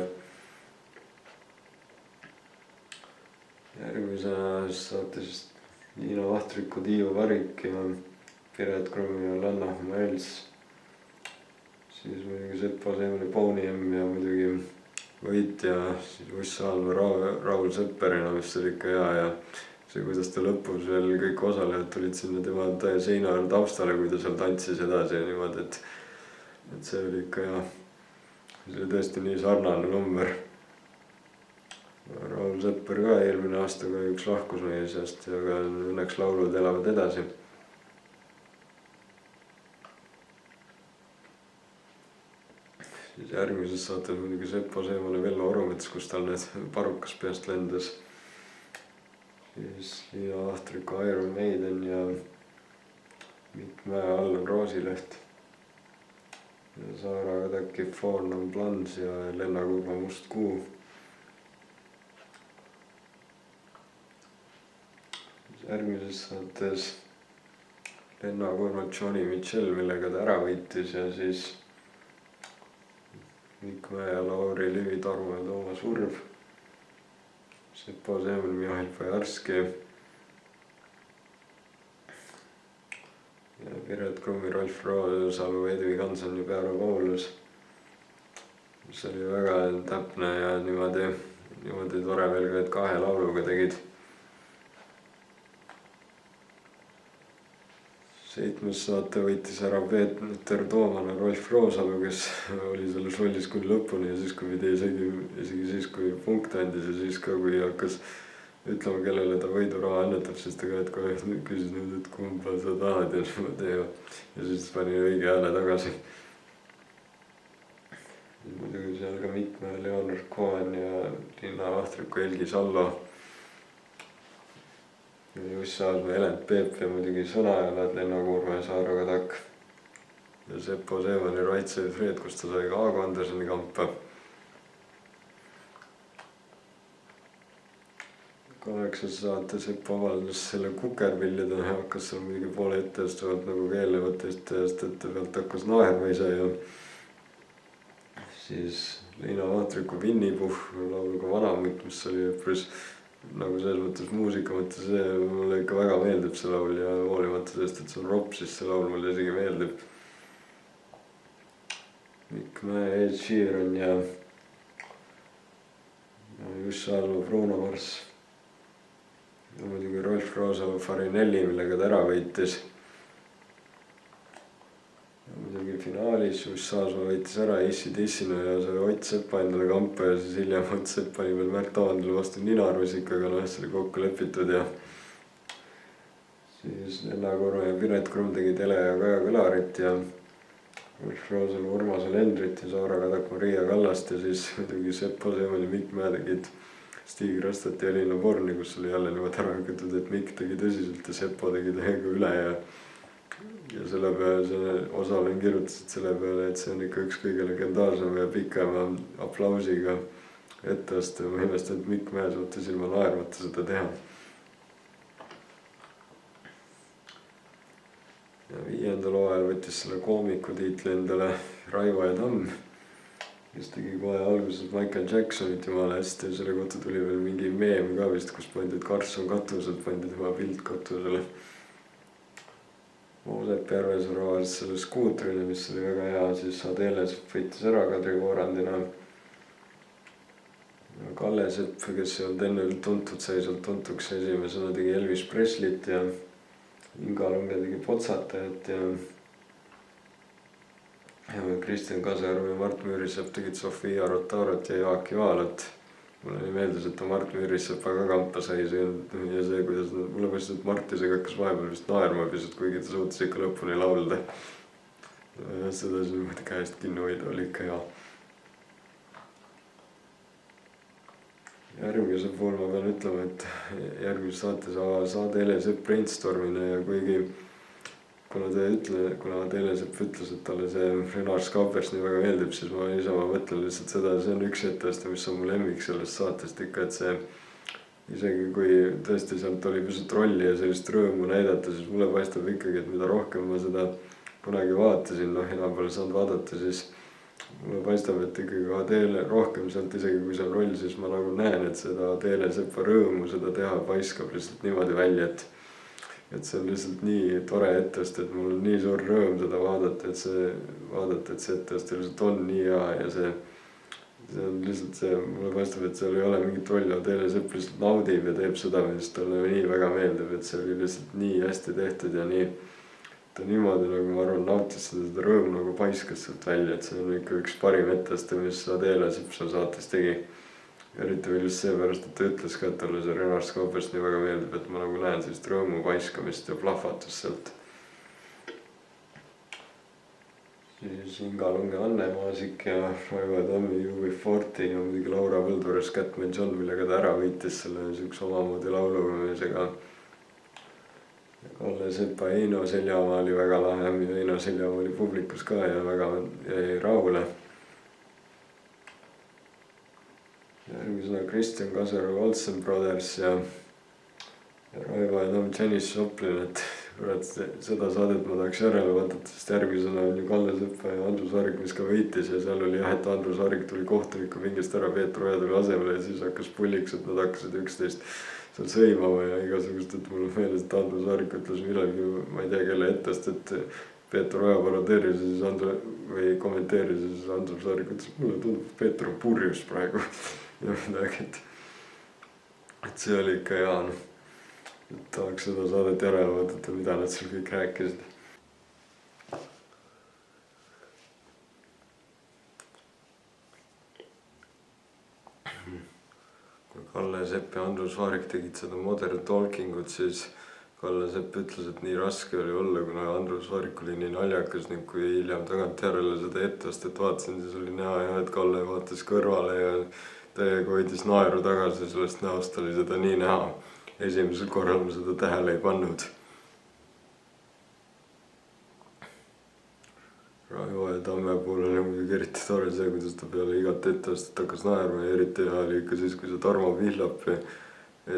Speaker 1: Järgmisena saates Liina Vahtriku Tiiu Varik ja Piret Krummi ja Lanna Mäels. Siis muidugi Seppo Seemani Bouni M ja muidugi Võit ja siis Uss Alma Raul Sepperina, mis oli ikka hea ja see, kuidas ta lõpus veel kõik osalejad tulid sinna tema seina taustale, kui ta seal tantsis edasi ja niimoodi, et see oli ikka hea. See oli tõesti nii sarnane number. Raul Sepper ka eelmine aasta kahjuks lahkus meie seast, aga õnneks laulud elavad edasi. siis järgmises saates muidugi Seppo Seemane Vello Orumets, kus tal need parukas peast lendas. siis Liina Vahtriku Iron Maiden ja Mikk Mäe Allan Roosileht. ja Saara Kadaki Fawn on Blans ja Lenna Kurva Must Kuu. järgmises saates Lenna Kurva Johnny Mitchell, millega ta ära võitis ja siis Mikk Mäe ja Lauri Livi, Tarmo ja Toomas Urv. Seppo Seeman, Mihhail Fajarski ja Piret Krummi, Rolf Roosalu, Edvi Kanson ja Pearo Paulus. mis oli väga täpne ja niimoodi tore veel ka, et 2 lauluga tegid. 7. saate võitis ära Peeter Toomane Rolf Roosalu, kes oli selles rollis kuni lõpuni ja siis, kui pidi isegi siis, kui punkte andis ja siis ka, kui hakkas ütlema, kellele ta võiduraha annetab, siis ta ka, et kohe küsis nüüd, et kumba sa tahad ja niimoodi ja siis pani õige hääle tagasi. muidugi seal ka Mikk Mäe, Leonard Cohen ja Liina Vahtriku, Helgi Sallo, Jussi Aasma, Helent Peep ja muidugi Sõnajalad, Lenna Kurva ja Saara Kadak. ja Seppo Seemani Raitse ja Fred, kus ta sai ka Aago Andersoni kampa. 8. saate Seppo avaldas selle kukerpillide, hakkas seal muidugi poole etteastuvalt nagu ka eelnevatest ette pealt hakkas naerma ise ja siis Liina Vahtriku Vinnipuhh lauluga Vanamutt, mis oli üpris nagu selles mõttes muusika mõttes, mulle ikka väga meeldib see laul ja hoolimata sellest, et see on ropp, siis see laul mulle isegi meeldib. Mikk Mäe, Ed Sheeran ja Jussi Aasma, Bruno Mars ja muidugi Rolf Roosalu Farinelli, millega ta ära võitis. ja muidugi finaalis Jussi Aasma võitis ära AC/DC'na ja sai Ott Sepa endale kampa ja siis hiljem Ott Sepp pani veel Märt Avandile vastu ninaarmusikaga, see oli kokku lepitud ja siis Lenna Kurva ja Piret Krumm tegid Ele ja Kaja Kõlarit ja Rolf Roosalu Urmas Lendrit ja Saara Kadak Maria Kallast ja siis muidugi Seppo Seeman ja Mikk Mäe tegid Stig Rastat ja Elina Borni, kus oli jälle niimoodi ära hakatud, et Mikk tegi tõsiselt ja Seppo tegi täiega üle ja selle peale see osaline kirjutasid selle peale, et see on ikka üks kõige legendaarsem ja pikema aplausiga etteaste. ma imestan, et Mikk Mäe suutis ilma naermata seda teha. ja 5. hooajal võttis selle koomiku tiitli endale Raivo E. Tamm, kes tegi kohe alguses Michael Jacksonit jumala hästi ja selle kohta tuli veel mingi meem ka vist, kus pandi Karlsson katuselt, pandi tema pilt katusele. Moosep Järvesaar avas selle skuutrile, mis oli väga hea, siis Adele Sepp võitis ära Kadri Voorandina. Kalle Sepp, kes ei olnud enne tuntud, sai sealt tuntuks esimesena, tegi Elvis Presley't ja Inga Lunge tegi Potsatajat ja Kristjan Kasejärv ja Mart Müürisepp tegid Sofia Rotarot ja Jaak Joalat. Mulle nii meeldis, et ta Mart Müürisepaga kampa sai ja see, kuidas mulle mõistis, et Mart isegi hakkas vahepeal vist naerma pisut, kuigi ta suutis ikka lõpuni laulda. Seda siis niimoodi käest kinni hoida oli ikka hea. Järgmise puhul ma pean ütlema, et järgmises saates saade Ele Sepp brainstormine ja kuigi kuna Ele Sepp ütles, et talle see Renard Skappers nii väga meeldib, siis ma mõtlen lihtsalt seda, see on üks etteaste, mis on mu lemmik sellest saatest ikka, et see isegi kui tõesti sealt oli pisut rolli ja sellist rõõmu näidata, siis mulle paistab ikkagi, et mida rohkem ma seda kunagi vaatasin, enam pole saanud vaadata, siis mulle paistab, et ikkagi rohkem sealt isegi kui see on roll, siis ma nagu näen, et seda Ele Seppa rõõmu seda teha paiskab lihtsalt niimoodi välja, et see on lihtsalt nii tore etteaste, et mul on nii suur rõõm seda vaadata, et see etteaste lihtsalt on nii hea ja see on lihtsalt see, mulle paistab, et seal ei ole mingit rolli, Ele Sepp lihtsalt naudib ja teeb seda, mis talle nii väga meeldib, et see oli lihtsalt nii hästi tehtud ja nii ta niimoodi nagu ma arvan nautis seda rõõmu nagu paiskas sealt välja, et see on ikka üks parim etteaste, mis Ele Sepp seal saates tegi. Eriti veel just seepärast, et ta ütles ka, et talle see Renard Skappers nii väga meeldib, et ma nagu näen sellist rõõmu paiskamist ja plahvatust sealt. siis Inga Lunge, Anne Maasik ja Raivo Tammi, UB40 ja muidugi Laura Põldures Catman John, millega ta ära võitis selle siukse omamoodi laulumeesega. Kalle Sepa Heino Seljamaa oli väga lahe, Heino Seljamaa oli publikus ka ja väga jäi rahule. Järgmisena Kristjan Kasaru, Olsen Brothers ja Raivo ja Tamm, Janis Joplin, et kurat, seda saadet ma tahaks järele vaadata, sest järgmisena on ju Kalle Sepa ja Andrus Varg, mis ka võitis ja seal oli jah, et Andrus Varg tuli kohtuniku pingist ära, Peeter Oja tuli asemele ja siis hakkas pulliks, et nad hakkasid üksteist seal sõimama ja igasugust, et mul on meeles, et Andrus Varg ütles millalgi, ma ei tea kelle ettest, et Peeter Oja parodeeris ja siis või kommenteeris ja siis Andrus Varg ütles, et mulle tundub, et Peeter on purjus praegu ja midagi, et see oli ikka hea, noh. Et tahaks seda saadet järele vaadata, mida nad seal kõik rääkisid. Kui Kalle Sepp ja Andrus Varg tegid seda Modern Talking ut, siis Kalle Sepp ütles, et nii raske oli olla, kuna Andrus Varg oli nii naljakas ning kui hiljem tagantjärele seda etteastet vaatasin, siis oli näha jah, et Kalle vaatas kõrvale ja täiega hoidis naeru tagasi, sellest näost oli seda nii näha. Esimesel korral ma seda tähele ei pannud. Raivo ja Tamme puhul oli muidugi eriti tore see, kuidas ta peale igat etteastet hakkas naerma ja eriti hea oli ikka siis, kui see Tarmo Pihlapi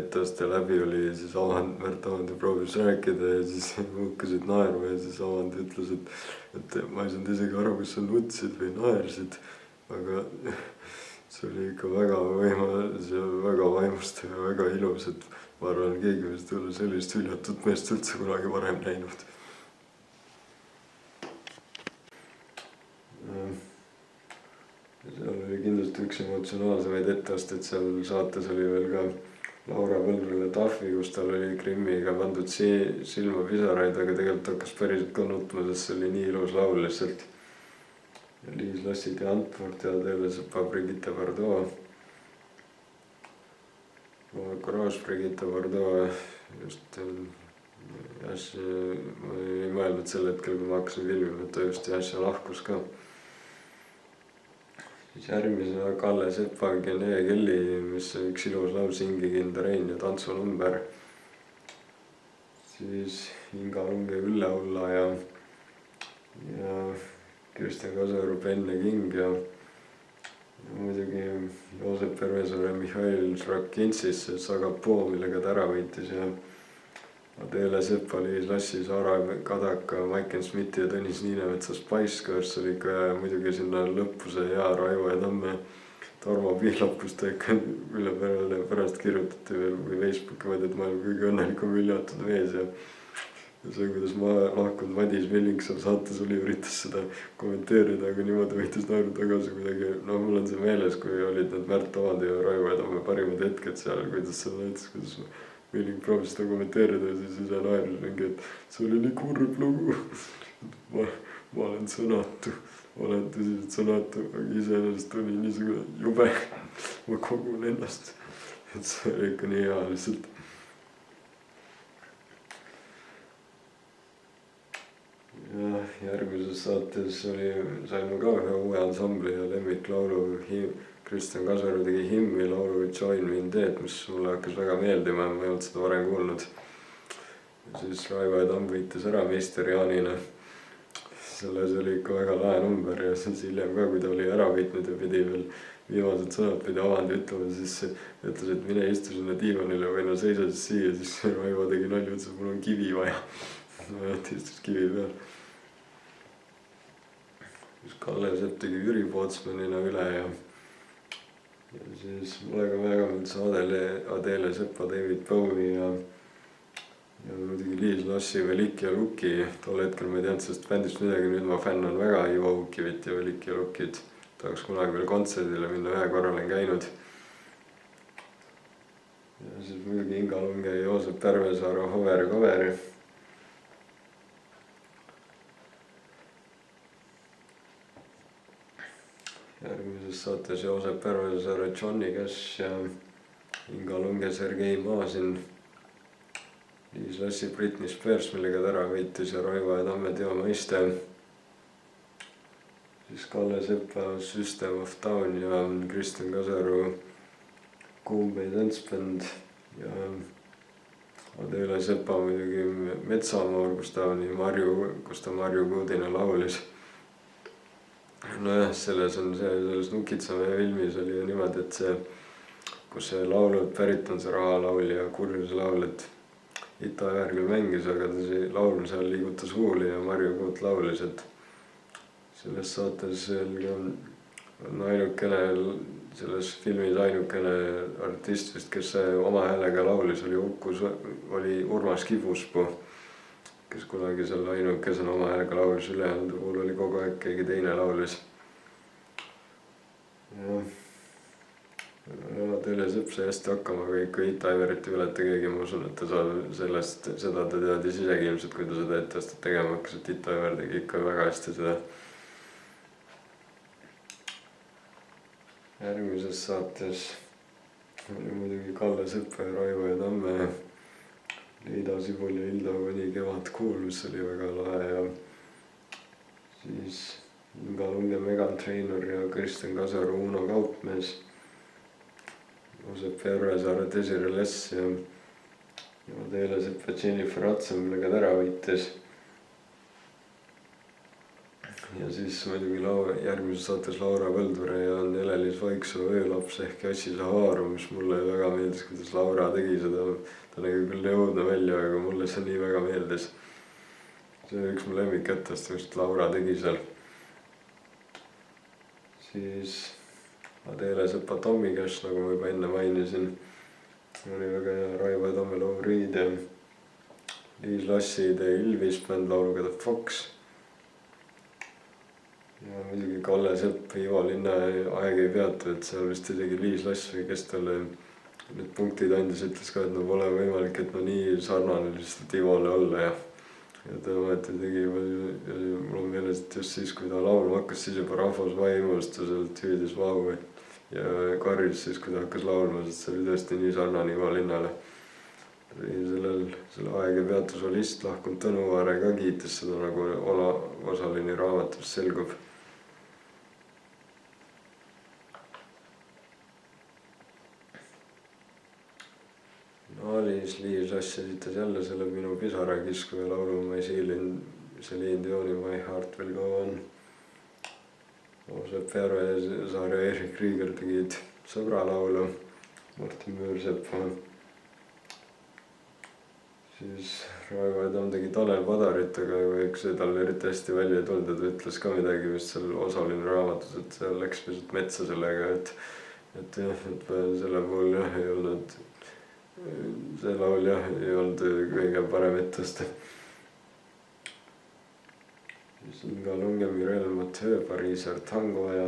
Speaker 1: etteaste läbi oli ja siis Märt Avandi proovis rääkida ja siis hakkasid naerma ja siis Avandi ütles, et ma ei saanud isegi aru, kas sa nutsid või naersid, aga see oli ikka väga võimas ja väga vaimustav ja väga ilus, et ma arvan, keegi vist ei ole sellist hüljatud meest üldse kunagi varem näinud. Seal oli kindlasti üks emotsionaalsemaid etteasteid, seal saates oli veel ka Laura Põldrile Tahvi, kus tal oli Krimmiga pandud silmapisaraid, aga tegelikult hakkas päriselt ka nutma, sest see oli nii ilus laul lihtsalt. Ja Liis Lassid ja Antwort ja Adele Sepa, Brigitte Bardot. Courage, Brigitte Bardot, just äsja, ma ei mõelnud sel hetkel, kui ma hakkasin filmima, et ta just äsja lahkus ka. Siis järgmisena Kalle Sepa, Gene Kelly, mis on üks ilus laul, Singi Kindarein ja Tantsunumber. Siis Inga Lunge, Ülle Ulla ja Kristjan Kasaru, Benne King ja muidugi Joosep Pervesaar ja Mihhail Šrakinsis, Sagapoo, millega ta ära võitis ja Adele Sepa, Liis Lassi, Saara Kadaka, Maiken Smithi ja Tõnis Niinemetsa Spice Girls oli ikka ja muidugi sinna lõppu see hea Raivo ja Tamme Tarmo Pihlap, kus ta ikka üle perele pärast kirjutati või Facebooki vaid, et maailma kõige õnnelikum hüljatud mees ja see, kuidas ma lahkunud Madis Milling seal saates oli, üritas seda kommenteerida, aga niimoodi võitis naeru tagasi kuidagi. No mul on see meeles, kui olid need Märt Avandi ja Raivo ja Tamme parimad hetked seal, kuidas seda näitas, kuidas Milling proovis seda kommenteerida ja siis ise naerus mingi, et see oli nii kurb lugu. Ma olen sõnatu, olen tõsiselt sõnatu, aga iseenesest oli niisugune jube. Ma kogun ennast, et see oli ikka nii hea lihtsalt. Ja järgmises saates saime ka ühe uue ansambli ja lemmiklaulu. Kristjan Kasaru tegi himmi laulu Join Me In Dead, mis mulle hakkas väga meeldima, ma ei olnud seda varem kuulnud. Ja siis Raivo ja Tamm võitis ära Meister Jaanina. Selles oli ikka väga lahe number ja siis hiljem ka, kui ta oli ära võitnud ja pidi veel viimased sõnad pidi Avandi ütlema, siis ütles, et mine istu sinna diivanile või no seisa siis siia, siis Raivo tegi nalja, ütles, et mul on kivi vaja. Istus kivi peal. Kalle Sepp tegi Jüri Pootsmanina üle ja siis mulle ka väga meeldis Adele Sepa, David Bowie ja muidugi Liis Lassi, Veliki ja Luki. Tol hetkel ma ei teadnud sellest bändist midagi, nüüd ma fännan väga Ivo Ukivit ja Veliki ja Lukit. Tahaks kunagi veel kontserdile minna, ühe korra olen käinud. Ja siis muidugi Inga Lunge ja Joosep Pervesaar, Hover ja Coveri. Järgmises saates Joosep Pervesaar, Johnny Cash ja Inga Lunge, Sergei Maasin, Liis Lassi, Britney Spears, millega ta ära võitis ja Raivo ja Tamme Teo Mõiste. siis Kalle Sepa System of Down ja Kristjan Kasaru Kumbei tantsbänd ja Adele Sepa muidugi Metsamoor, kus ta Marju Kuudina laulis. Nojah, selles Nukitsamehe filmis oli ju niimoodi, et see, kus see laulud pärit on, see rahalaul ja kurjuse laul, et Ita Jõer küll mängis, aga ta see laul seal liigutas huuli ja Marju Kuut laulis, et selles saates on ainukene, selles filmis ainukene artist vist, kes oma häälega laulis, oli Urmas Kivuspuu, kes kunagi seal ainukesena oma häälega laulis, ülejäänud puhul oli kogu aeg keegi teine laulis. Adele Sepp sai hästi hakkama, aga ikka Ita Jõerit ei ületa keegi, ma usun, et ta saab seda ta teadis isegi ilmselt, kui ta seda ette aastat tegema hakkas, et Ita Jõer tegi ikka väga hästi seda. Järgmises saates oli muidugi Kalle Sepa ja Raivo ja Tamme Liida Sibul ja Hilda Nii kevadkuul, mis oli väga lahe ja siis Inga Lund ja Megan Trainor ja Kristjan Kasaru Uno Kaupmees, Joosep Järvesaare Desiree Less ja Adele Sepa Jennifer Hudson, millega ta ära võitis. Ja siis muidugi järgmises saates Laura Põldvere ja Ene-Liis Vaiksoo Öölaps ehk Jassi Sahaaru, mis mulle väga meeldis, kuidas Laura tegi seda. Ta nägi küll jõudne välja, aga mulle see nii väga meeldis. See oli üks mu lemmikkättest, just Laura tegi seal. Siis Adele Sepa Tommy Cash, nagu ma juba enne mainisin, oli väga hea. Raivo ja Tamme Lou Reed ja Liis Lassi The Ilvis bänd lauluga The Fox. Ja muidugi Kalle Sepp, Ivo Linna Aeg ei peatu, et seal vist isegi Liis Lass või kes talle need punktid andis, ütles ka, et no pole võimalik, et no nii sarnane lihtsalt Ivole olla ja ta ometi tegi, mul on meeles, et just siis, kui ta laulma hakkas, siis juba rahvas vaimustas, hüüdis vau ja karjus siis, kui ta hakkas laulma, sest see oli tõesti nii sarnane Ivo Linnale. Selle Aeg ei peatu solist lahkunud Tõnu Vaare ka kiitis seda, nagu osaline raamatus selgub. Liis Lass esitas jälle selle Minu pisarakiskuja laulu My Celine Dioni My Heart Will Go On. Joosep Järvesaar ja Erik Kriiger tegid Sõbra laulu, Martin Müürsepp. Siis Raivo ja Tamm tegi Tanel Padarit, aga eks see tal eriti hästi välja ei tulnud, et ütles ka midagi vist seal osaline raamatus, et seal läks pisut metsa sellega, et selle puhul jah ei olnud, see laul jah ei olnud kõige parem ettest. Siis on ka Lunge Mirel Mathieu, Pariiser Tango ja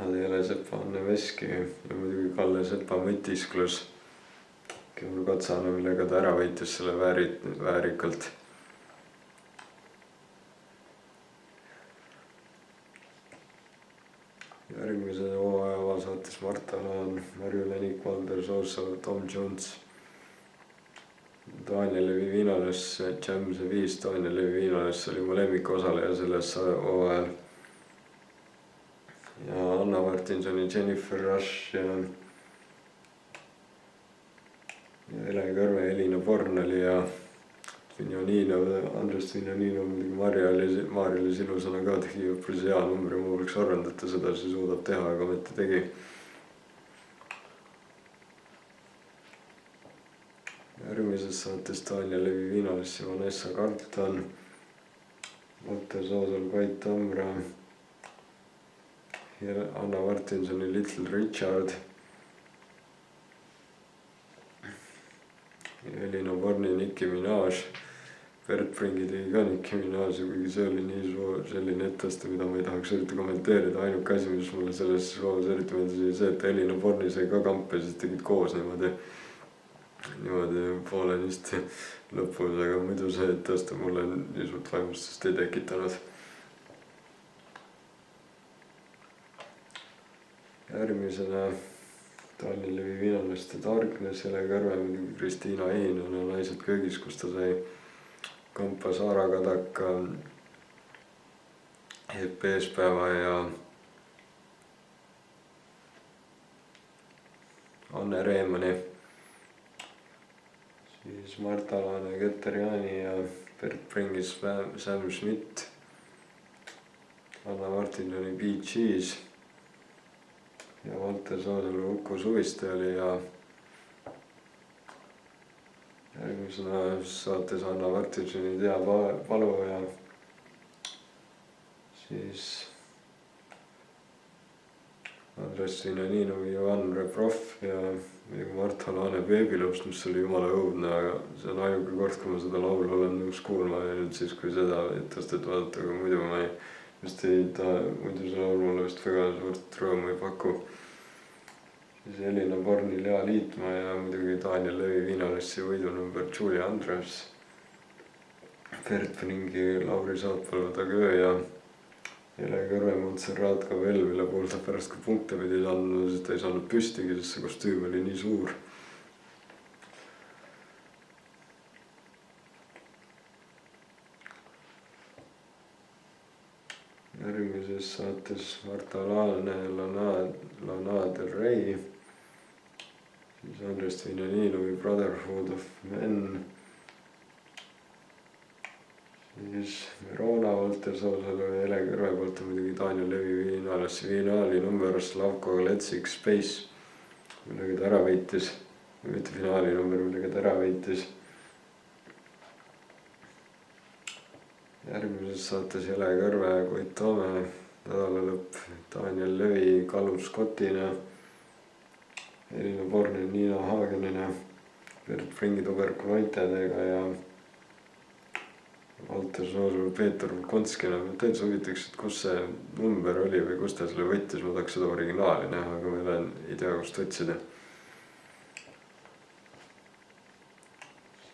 Speaker 1: Adele Sepa Anne Veski ja muidugi Kalle Sepa Mõtisklus, Kevur Katsana, millega ta ära võitis selle väärikalt. Järgmise hooaja avasaates Marta Laan, Marju Länik, Valder Soosaar, Tom Jones, Daniel Viinales, Jam see 5, Daniel Viinales oli mu lemmikosaleja selles hooajal. Ja Anna Martinsoni Jennifer Rush ja Ele Kõrve, Elina Bornali ja Vinjanino, Andres Vinjanino, muidugi Marja-Liis Ilusana ka tegi üpris hea numbri, ma oleks arvanud, et ta seda siis suudab teha, aga mitte tegi. Järgmises saates Daniel Viinalis ja Vanessa Carlton, Valter Soosaar, Kait Tamra ja Anna Martinsoni Little Richard. Elina Borni, Nicki Minaj, Bert Pringi tegi ka Nicki Minaj, kuigi see oli nii selline etteaste, mida ma ei tahaks eriti kommenteerida. Ainuke asi, mis mulle selles loos eriti meeldis, oli see, et Elina Borni sai ka kamp ja siis tegid koos niimoodi poolenisti lõpus, aga muidu see etteaste mulle nii suurt vaimustust ei tekitanud. Järgmisena Daniel Viinalast ja Darkness, Ele Kõrve, muidugi Kristiina Ehinuna Naised köögis, kus ta sai kampa Saara Kadaka, Epp Eespäeva ja Anne Reemani, siis Marta Laane, Keter Jaani ja Bert Pringis, Sam Schmidt, Anna Martinsoni Bee Gees ja Valter Soosalu Uku Suviste oli ja järgmisena saates Anna Martinsoni Tea valu ja siis Andres Sinjaninovi, Johan Rebrov ja Marta Laane Beebilõust, mis oli jumala õudne, aga see on ainuke kord, kui ma seda laulu olen nõus kuulma ainult siis, kui seda etestet vaadata, aga muidu ma muidu see laul mulle vist väga suurt rõõmu ei paku. Siis Elina Borni, Lea Liitmaa ja muidugi Daniel Levi Viinalassi võidunumber Julia Andrews, Bert Pringi, Lauri Saatpalu Tagöö ja Ele Kõrve Montserrat Cavell, mille puhul ta pärast kui punkte pidi saanud, sest ta ei saanud püstigi, sest see kostüüm oli nii suur. Järgmises saates Marta Laane, Lana Del Rey, siis Andres Vinjaninovi Brotherhood of Men, siis Verona, Valter Soosalu ja Ele Kõrve poolt on muidugi Daniel Levi Viinalassi finaali number Slavko Letsik Space, millega ta ära võitis, mitte finaali number, millega ta ära võitis. Järgmises saates Ele Kõrve, Koit Toome, nädala lõpp Daniel Levi, Callum Scottina, Elina Borni, Niina Haagenina, Bert Pringi tuberkuloitedega ja Valter Soosalu, Peeter Volkonskina. Täitsa huvitaks, et kus see number oli või kus ta selle võttis, ma tahaks seda originaali näha, aga ma ei tea, kust otsida.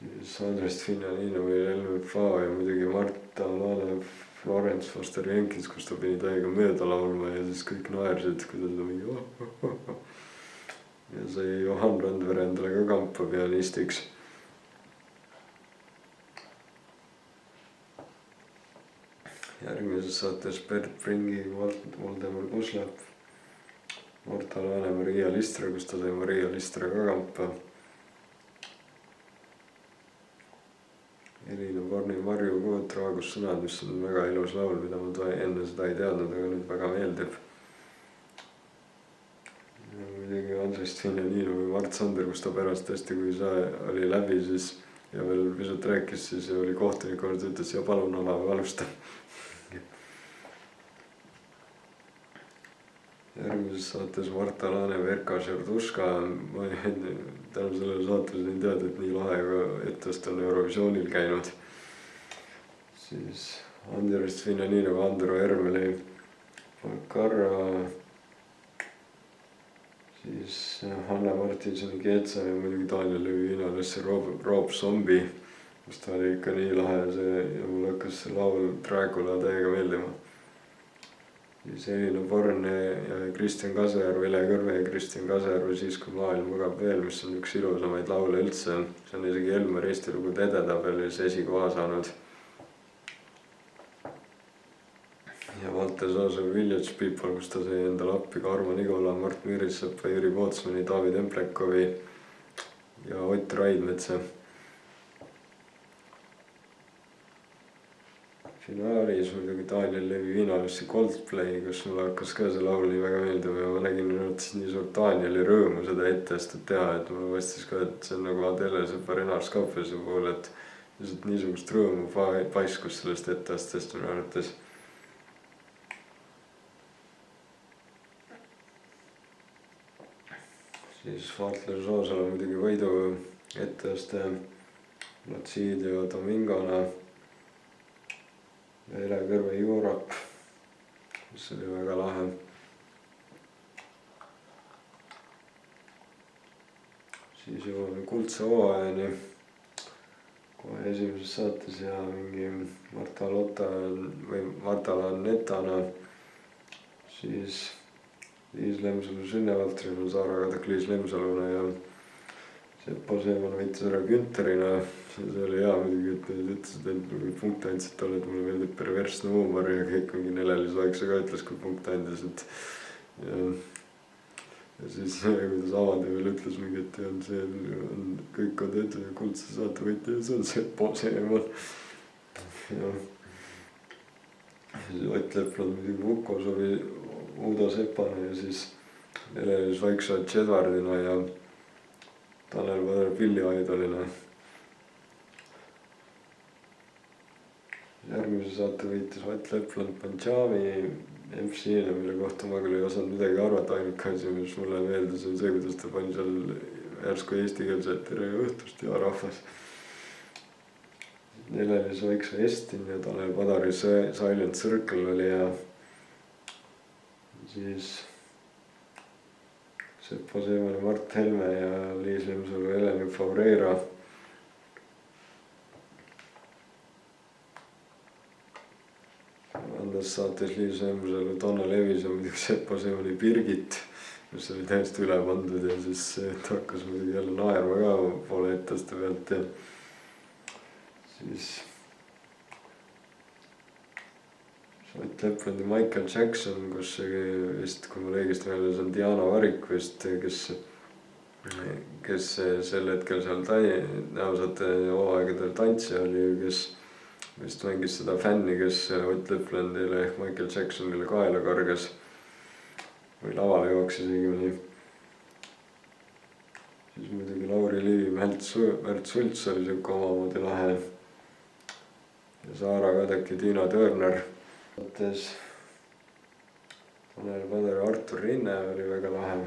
Speaker 1: Siis Andrest Finjaninovi, Elmer Fao ja muidugi Marta Laane, Florence Foster Jenkins, kus ta pidi täiega mööda laulma ja siis kõik naersid, kuidas ta mingi ja sai Johan Randvere endale ka kampa pianistiks. Järgmises saates Bert Pringi, Voldemar Kuslap, Marta Laane, Maria Listra, kus ta sai Maria Listra ka kampa. Elina Borni, Marju Kuut, Raagus sõnad, mis on väga ilus laul, mida ma enne seda ei teadnud, aga nüüd väga meeldib. Ja muidugi Andres Finjaninovi Mart Sander, kus ta pärast tõesti, kui see oli läbi, siis ja veel pisut rääkis, siis oli kohtunik kord, ütles ja palun alusta. Järgmises saates Marta Laane, Verka Šerduška, ma tänu sellele saatele sain teada, et nii lahe etest on Eurovisioonil käinud. Siis Andres Finjaninov, Andro Ermeli, Karra, siis Hanna Martinsoni Keetsa ja muidugi Daniel Levi Viinalassi Rob Zombie, kus ta oli ikka nii lahe ja mul hakkas see laul Dracula täiega meeldima. Siis Elina Born ja Kristjan Kasejärv, Ele Kõrve ja Kristjan Kasejärv Siis kui maailm magab veel, mis on üks ilusamaid laule üldse. See on isegi Elmar Eesti lugude edetabelis esikoha saanud. Ja Valter Soosalu Village People, kus ta sai endale appi ka Armo Nikola, Mart Mirissepa, Jüri Pootsmani, David Emplekovi ja Ott Raidmetsa. Finaalis muidugi Daniel Levi Viinalassi Coldplay, kus mulle hakkas ka see laul nii väga meeldima ja ma nägin nii suurt Danieli rõõmu seda ettestet teha, et mulle vastas ka, et see on nagu Adele Separenar Skapese puhul, et lihtsalt niisugust rõõmu paiskus sellest ettestest minu arvates. Siis Valter Soosalu muidugi võidu etteste Placidio Domingona, Ele Kõrve Europe, mis oli väga lahe. Siis jõuame kuldse hooajani kohe esimeses saates ja mingi Marta Laan Netana, siis Liis Lemsalu Sünne Valtri, Saara Kadek Liis Lemsaluna ja Sepo Seeman võitis ära Güntherina. See oli hea muidugi, et nad ütlesid, et punkte andsid talle, et mulle meeldib perversne huumor ja kõik mingi Nelelis Vaikse ka ütles, kui punkte andis, et ja siis kuidas Avade veel ütles mingi, et see on kõik on tehtud ja kuldse saatevõitja ja see on Sepo Seeman. Ja siis Ott Lepland muidugi Vukos oli Uudo Sepana ja siis Nelelis Vaikse Edvardina ja Tanel Padar Pilli Aidolina. Järgmise saate võitis Ott Lepland Punjabi MC-na, mille kohta ma küll ei osanud midagi arvata. Ainuke asi, mis mulle meeldis, on see, kuidas ta pani seal järsku eestikeelse tere õhtust ja rahvas. Nelelis Vaikse Estin ja Tanel Padari Silent Circle oli ja siis Sepo Seeman ja Mart Helme ja Liis Lemsalu ja Eleni Fabreira. Andas saates Liis Lemsalu Donna Levis ja muidugi Sepo Seemani Birgit, mis oli täiesti üle pandud ja siis ta hakkas muidugi jälle naerma ka poole etteaste pealt ja siis Ott Lepland ja Michael Jackson, kus vist, kui mul õigesti meeles on Diana Varik vist, kes sel hetkel seal näosaate hooaegadel tantsija oli, kes vist mängis seda fänni, kes Ott Leplandile ehk Michael Jacksonile kaela kargas või lavale jooksis õigemini. Siis muidugi Lauri Liiv, Märt Sults oli siuke omamoodi lahe ja Saara Kadek ja Tiina Törner. Võttes Tanel Padar ja Artur Rinne oli väga lahe.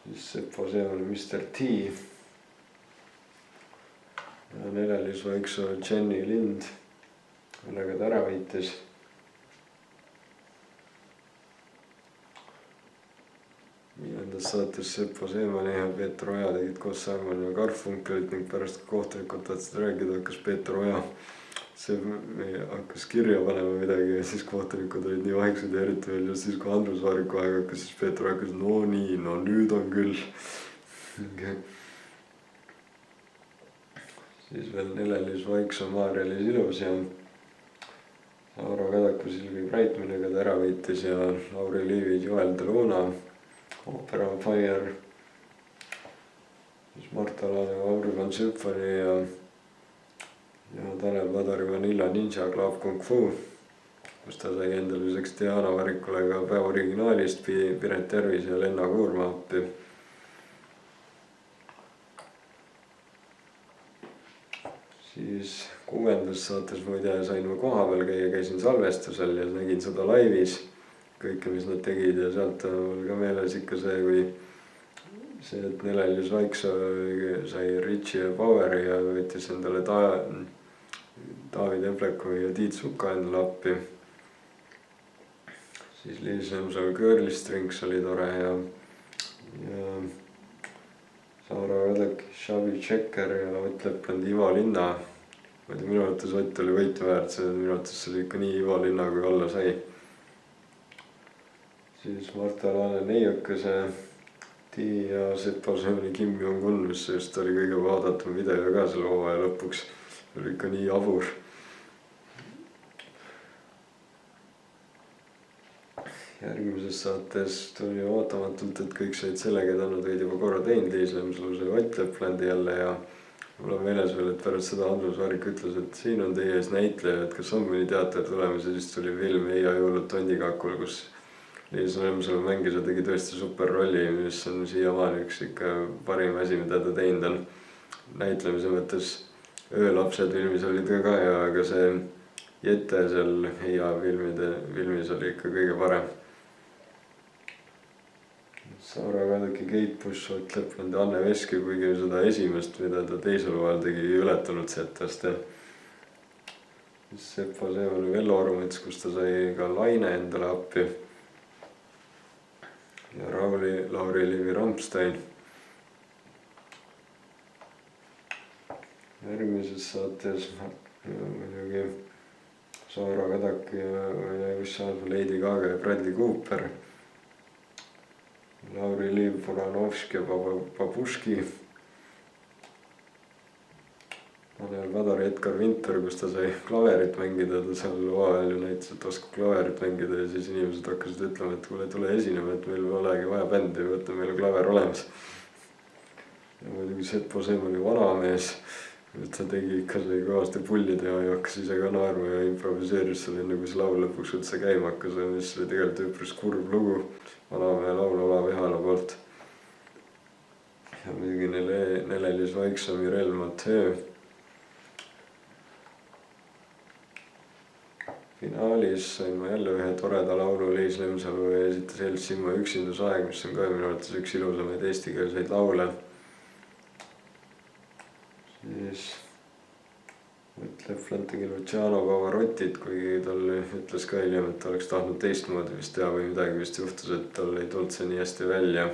Speaker 1: Siis Sepo Seeman ja Mr. T ja Nelelis Vaikse Jenny Lind, millega ta ära võitis. Viiendas saates Sepo Seeman ja Peeter Oja tegid koos Simon ja Garfunkelit ning pärast kohtunikud tahtsid rääkida, hakkas Peeter Oja see hakkas kirja panema midagi ja siis kohtunikud olid nii vaiksed ja eriti veel just siis, kui Andrus Vaariku aeg hakkas, siis Peeter hakkas, no nii, no nüüd on küll. Siis veel Nelelis Vaikse Maarja-Liis Ilus ja Laura Kadaku Silvi Breitmanniga ta ära võitis ja Lauri Liivi Joel Deluna, Opera on Fire, siis Marta Laane Aurivan Symphony ja Tanel Padari Vanilla Ninja Club Kung Fu, kus ta sai endale lisaks Diana Varikule ka päevaoriginaalist Piret Järvis ja Lenna Kuurma appi. Siis 6. saates muide sain ma koha peal käia, käisin salvestusel ja nägin seda laivis, kõike mis nad tegid ja sealt mul ka meeles ikka see, kui see, et Nelelis Vaikse sai Richie ja Poweri ja võttis endale David Eplekovi ja Tiit Suka endale appi. Siis Liis Lemsalu Girly Strings oli tore ja Saara Kadek, Xavi Tšekker ja Ott Lepland Ivo Linna. Minu arvates Ott oli võitu väärt, minu arvates see oli ikka nii Ivo Linna kui olla sai. Siis Marta Laane Neiukese Tii ja Sepo Seemani Kim Jong-un, mis just oli kõige vaadatum video ka selle hooaja lõpuks. See oli ikka nii jabur. Järgmises saates tuli ootamatult, et kõik said selle, keda nad olid juba korra teinud, Liis Lemsalu sai Ott Leplandi jälle ja mul on meeles veel, et pärast seda Andrus Vaarik ütles, et siin on teie ees näitleja, et kas on mõni teater tulemas ja siis tuli film Eia jõulud tondikakul, kus Liis Lemsalu mängis ja tegi tõesti super rolli, mis on siiamaani üks ikka parim asi, mida ta teinud on. Näitlemise mõttes Öölapsed filmis olid ka ja aga see Jette seal Eia filmis oli ikka kõige parem. Saara Kadeki, Keit Bush, Ott Lepland ja Anne Veski, kuigi seda esimest, mida ta teisel hooajal tegi, ei ületanud setast. Sepo Seeman ja Vello Orumets, kus ta sai ka Laine endale appi. Ja Lauri Liivi Rammstein. Järgmises saates muidugi Saara Kadek ja Lady Gaga ja Bradley Cooper. Lauri Liiv, Volanovski ja Babuški, Tanel Padar ja Edgar Winter, kus ta sai klaverit mängida, ta seal loo ajal ju näitas, et oskab klaverit mängida ja siis inimesed hakkasid ütlema, et kuule, tule esinema, et meil polegi vaja bändi, võtta, meil on klaver olemas. Ja muidugi Seppo Seem oli vanamees, et ta tegi ikka, sai kõvasti pulli teha ja hakkas ise ka naerma ja improviseeris seal enne, kui see laul lõpuks üldse käima hakkas, mis oli tegelikult üpris kurb lugu vanamehe laul Olav Ehala poolt. Ja muidugi Nelelis Vaikse, Mirel Mathieu. Finaalis sain ma jälle ühe toreda laulu, Leis Lemsalu esitas Hells Simma Üksindusaeg, mis on ka minu arvates üks ilusamaid eestikeelseid laule. Siis Lefland tegi Luciano Pavarottit, kuigi tal ütles ka hiljem, et ta oleks tahtnud teistmoodi vist teha või midagi vist juhtus, et tal ei tulnud see nii hästi välja.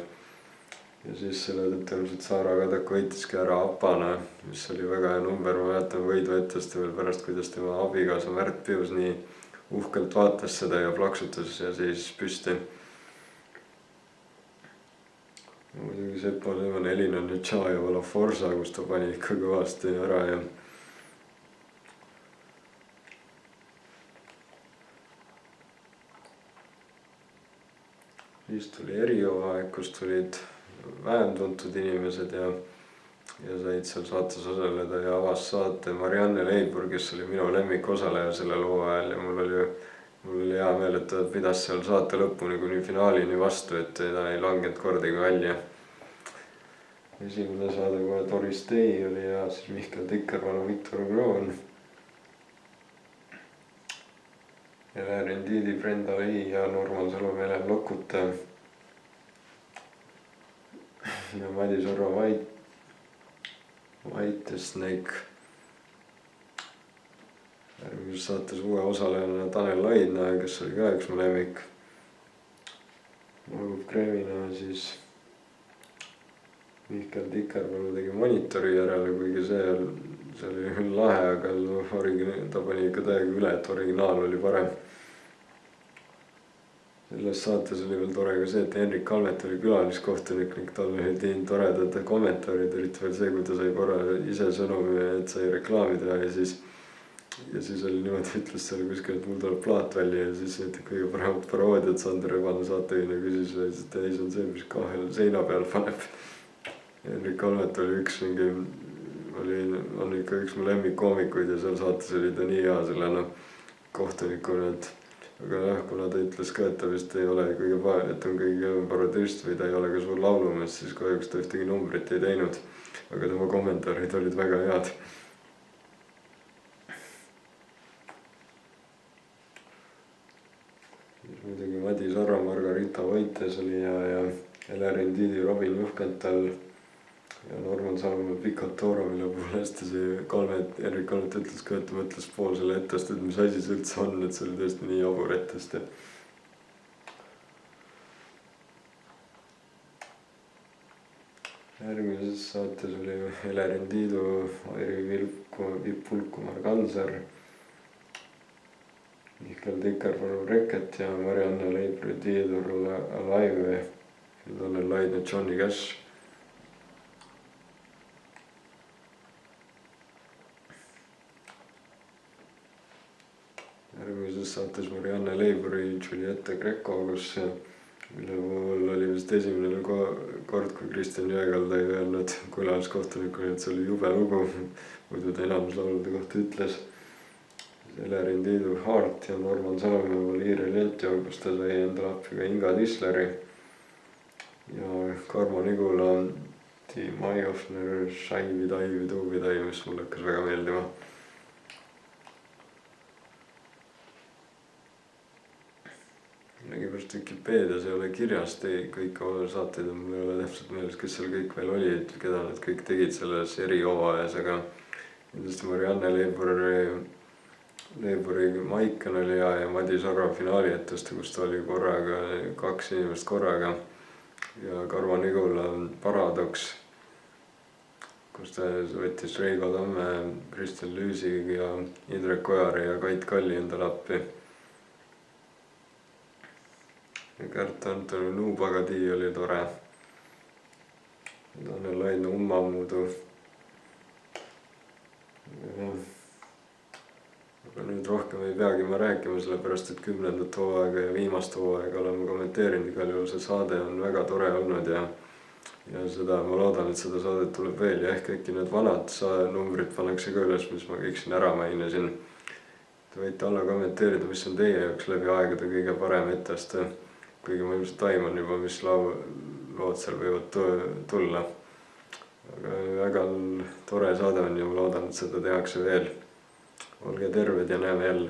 Speaker 1: Ja siis selle tõenäoliselt Sara Kadaka võitiski ära Apana, mis oli väga hea number, ma mäletan võidu ettest veel pärast, kuidas tema abikaasa Märt Pius nii uhkelt vaatas seda ja plaksutas ja siis püsti. Muidugi Seppo Seem on Elina Netšajeva La Forza, kus ta pani ikka kõvasti ära ja siis tuli Erijoaeg, kus tulid vähem tuntud inimesed ja said seal saates osaleda ja avas saate Marianne Leibur, kes oli minu lemmikosaleja selle loo ajal ja mul oli hea meel, et ta pidas seal saate lõpuni kuni finaalini vastu, et ta ei langenud kordagi välja. Esimene saade kohe Doris Day oli ja siis Mihkel Tikkermann, Viktor Kroon, Elerin Tiidi, Brenda Lee ja Norman Salome, Helen Lokute ja Madis Orro White ja Snake. Järgmises saates uue osalejana Tanel Laidna, kes oli ka üks mu lemmik. Margub Kremina siis Mihkel Tikermann tegi Monitori järele, kuigi see oli küll lahe, aga ta pani ikka täiega üle, et originaal oli parem. Selles saates oli veel tore ka see, et Henrik Almet oli külaliskohtunik ning tal oli teinud toredad kommentaarid, eriti veel see, kui ta sai korra ise sõnumi, et sai reklaami teha ja siis oli niimoodi, ütles seal kuskil, et mul tuleb plaat välja ja siis kõige paremat paroodiat Sander Rebane saatejuhina küsis, et ei, see on see, mis kahel seina peal paneb. Henrik Almet oli on ikka üks mu lemmikkoomikuid ja seal saates oli ta nii hea selle kohtunikuna, et aga jah, kuna ta ütles ka, et ta vist ei ole et on kõige parodist või ta ei ole ka suur laulumees, siis kahjuks ta ühtegi numbrit ei teinud, aga tema kommentaarid olid väga head. Muidugi Madis Arro, Margarita Vaites oli ja Elerin Tiidi, Robin Juhkental ja Norman Salome Pikalt Tooro, mille puhul hästi see Henrik Kalmet ütles ka, et ta mõtles pool selle ettest, et mis asi see üldse on, et see oli tõesti nii jabur ettest. Järgmises saates oli Elerin Tiidu, Airi Vipulkumar Kanser, Mihkel Tikermann Reket ja Marianne Leibur Tiidur Alive, Tanel Laidna Johnny Cash. Järgmises saates Marianne Leiburi Juliette Greco, mille puhul oli vist esimene kord, kui Kristjan Jõekalda ei öelnud külaliskohtunikule, et see oli jube lugu, muidu ta enamus laulude kohta ütles. Elerin Tiidu Heart ja Norman Salome Valiire Letjo, kus ta sai endale appi ka Inga Tisleri ja Karmo Nigula The My Offner Shai Vidai Vidu Vidai, mis mulle hakkas väga meeldima. Pärast Wikipeedias ei ole kirjas kõik saateid, mul ei ole täpselt meeles, kes seal kõik veel oli, et keda nad kõik tegid selles erihooajas, aga kindlasti Marianne Leiburi Maiken oli ja Madis Arro finaali etteste, kus ta oli korraga, 2 inimest korraga ja Karmo Nigula Paradoks, kus ta võttis Reigo Tamme, Kristjan Lüüsi ja Indrek Ojari ja Kait Kalli endale appi. Ja Kärt Antoni Nuupagadi oli tore. Tanel Laidna Ummamuudu. nüüd rohkem ei peagi ma rääkima, sellepärast et 10. hooaega ja viimast hooaega oleme kommenteerinud, igal juhul see saade on väga tore olnud ja seda ma loodan, et seda saadet tuleb veel ja ehk äkki need vanad numbrid pannakse ka üles, mis ma kõik siin ära mainisin. Te võite alla kommenteerida, mis on teie jaoks läbi aegade kõige parem etteaste, kuigi ma ilmselt aiman juba, mis lood seal võivad tulla. Aga väga tore saade on ja ma loodan, et seda tehakse veel. Olge terved ja näeme jälle.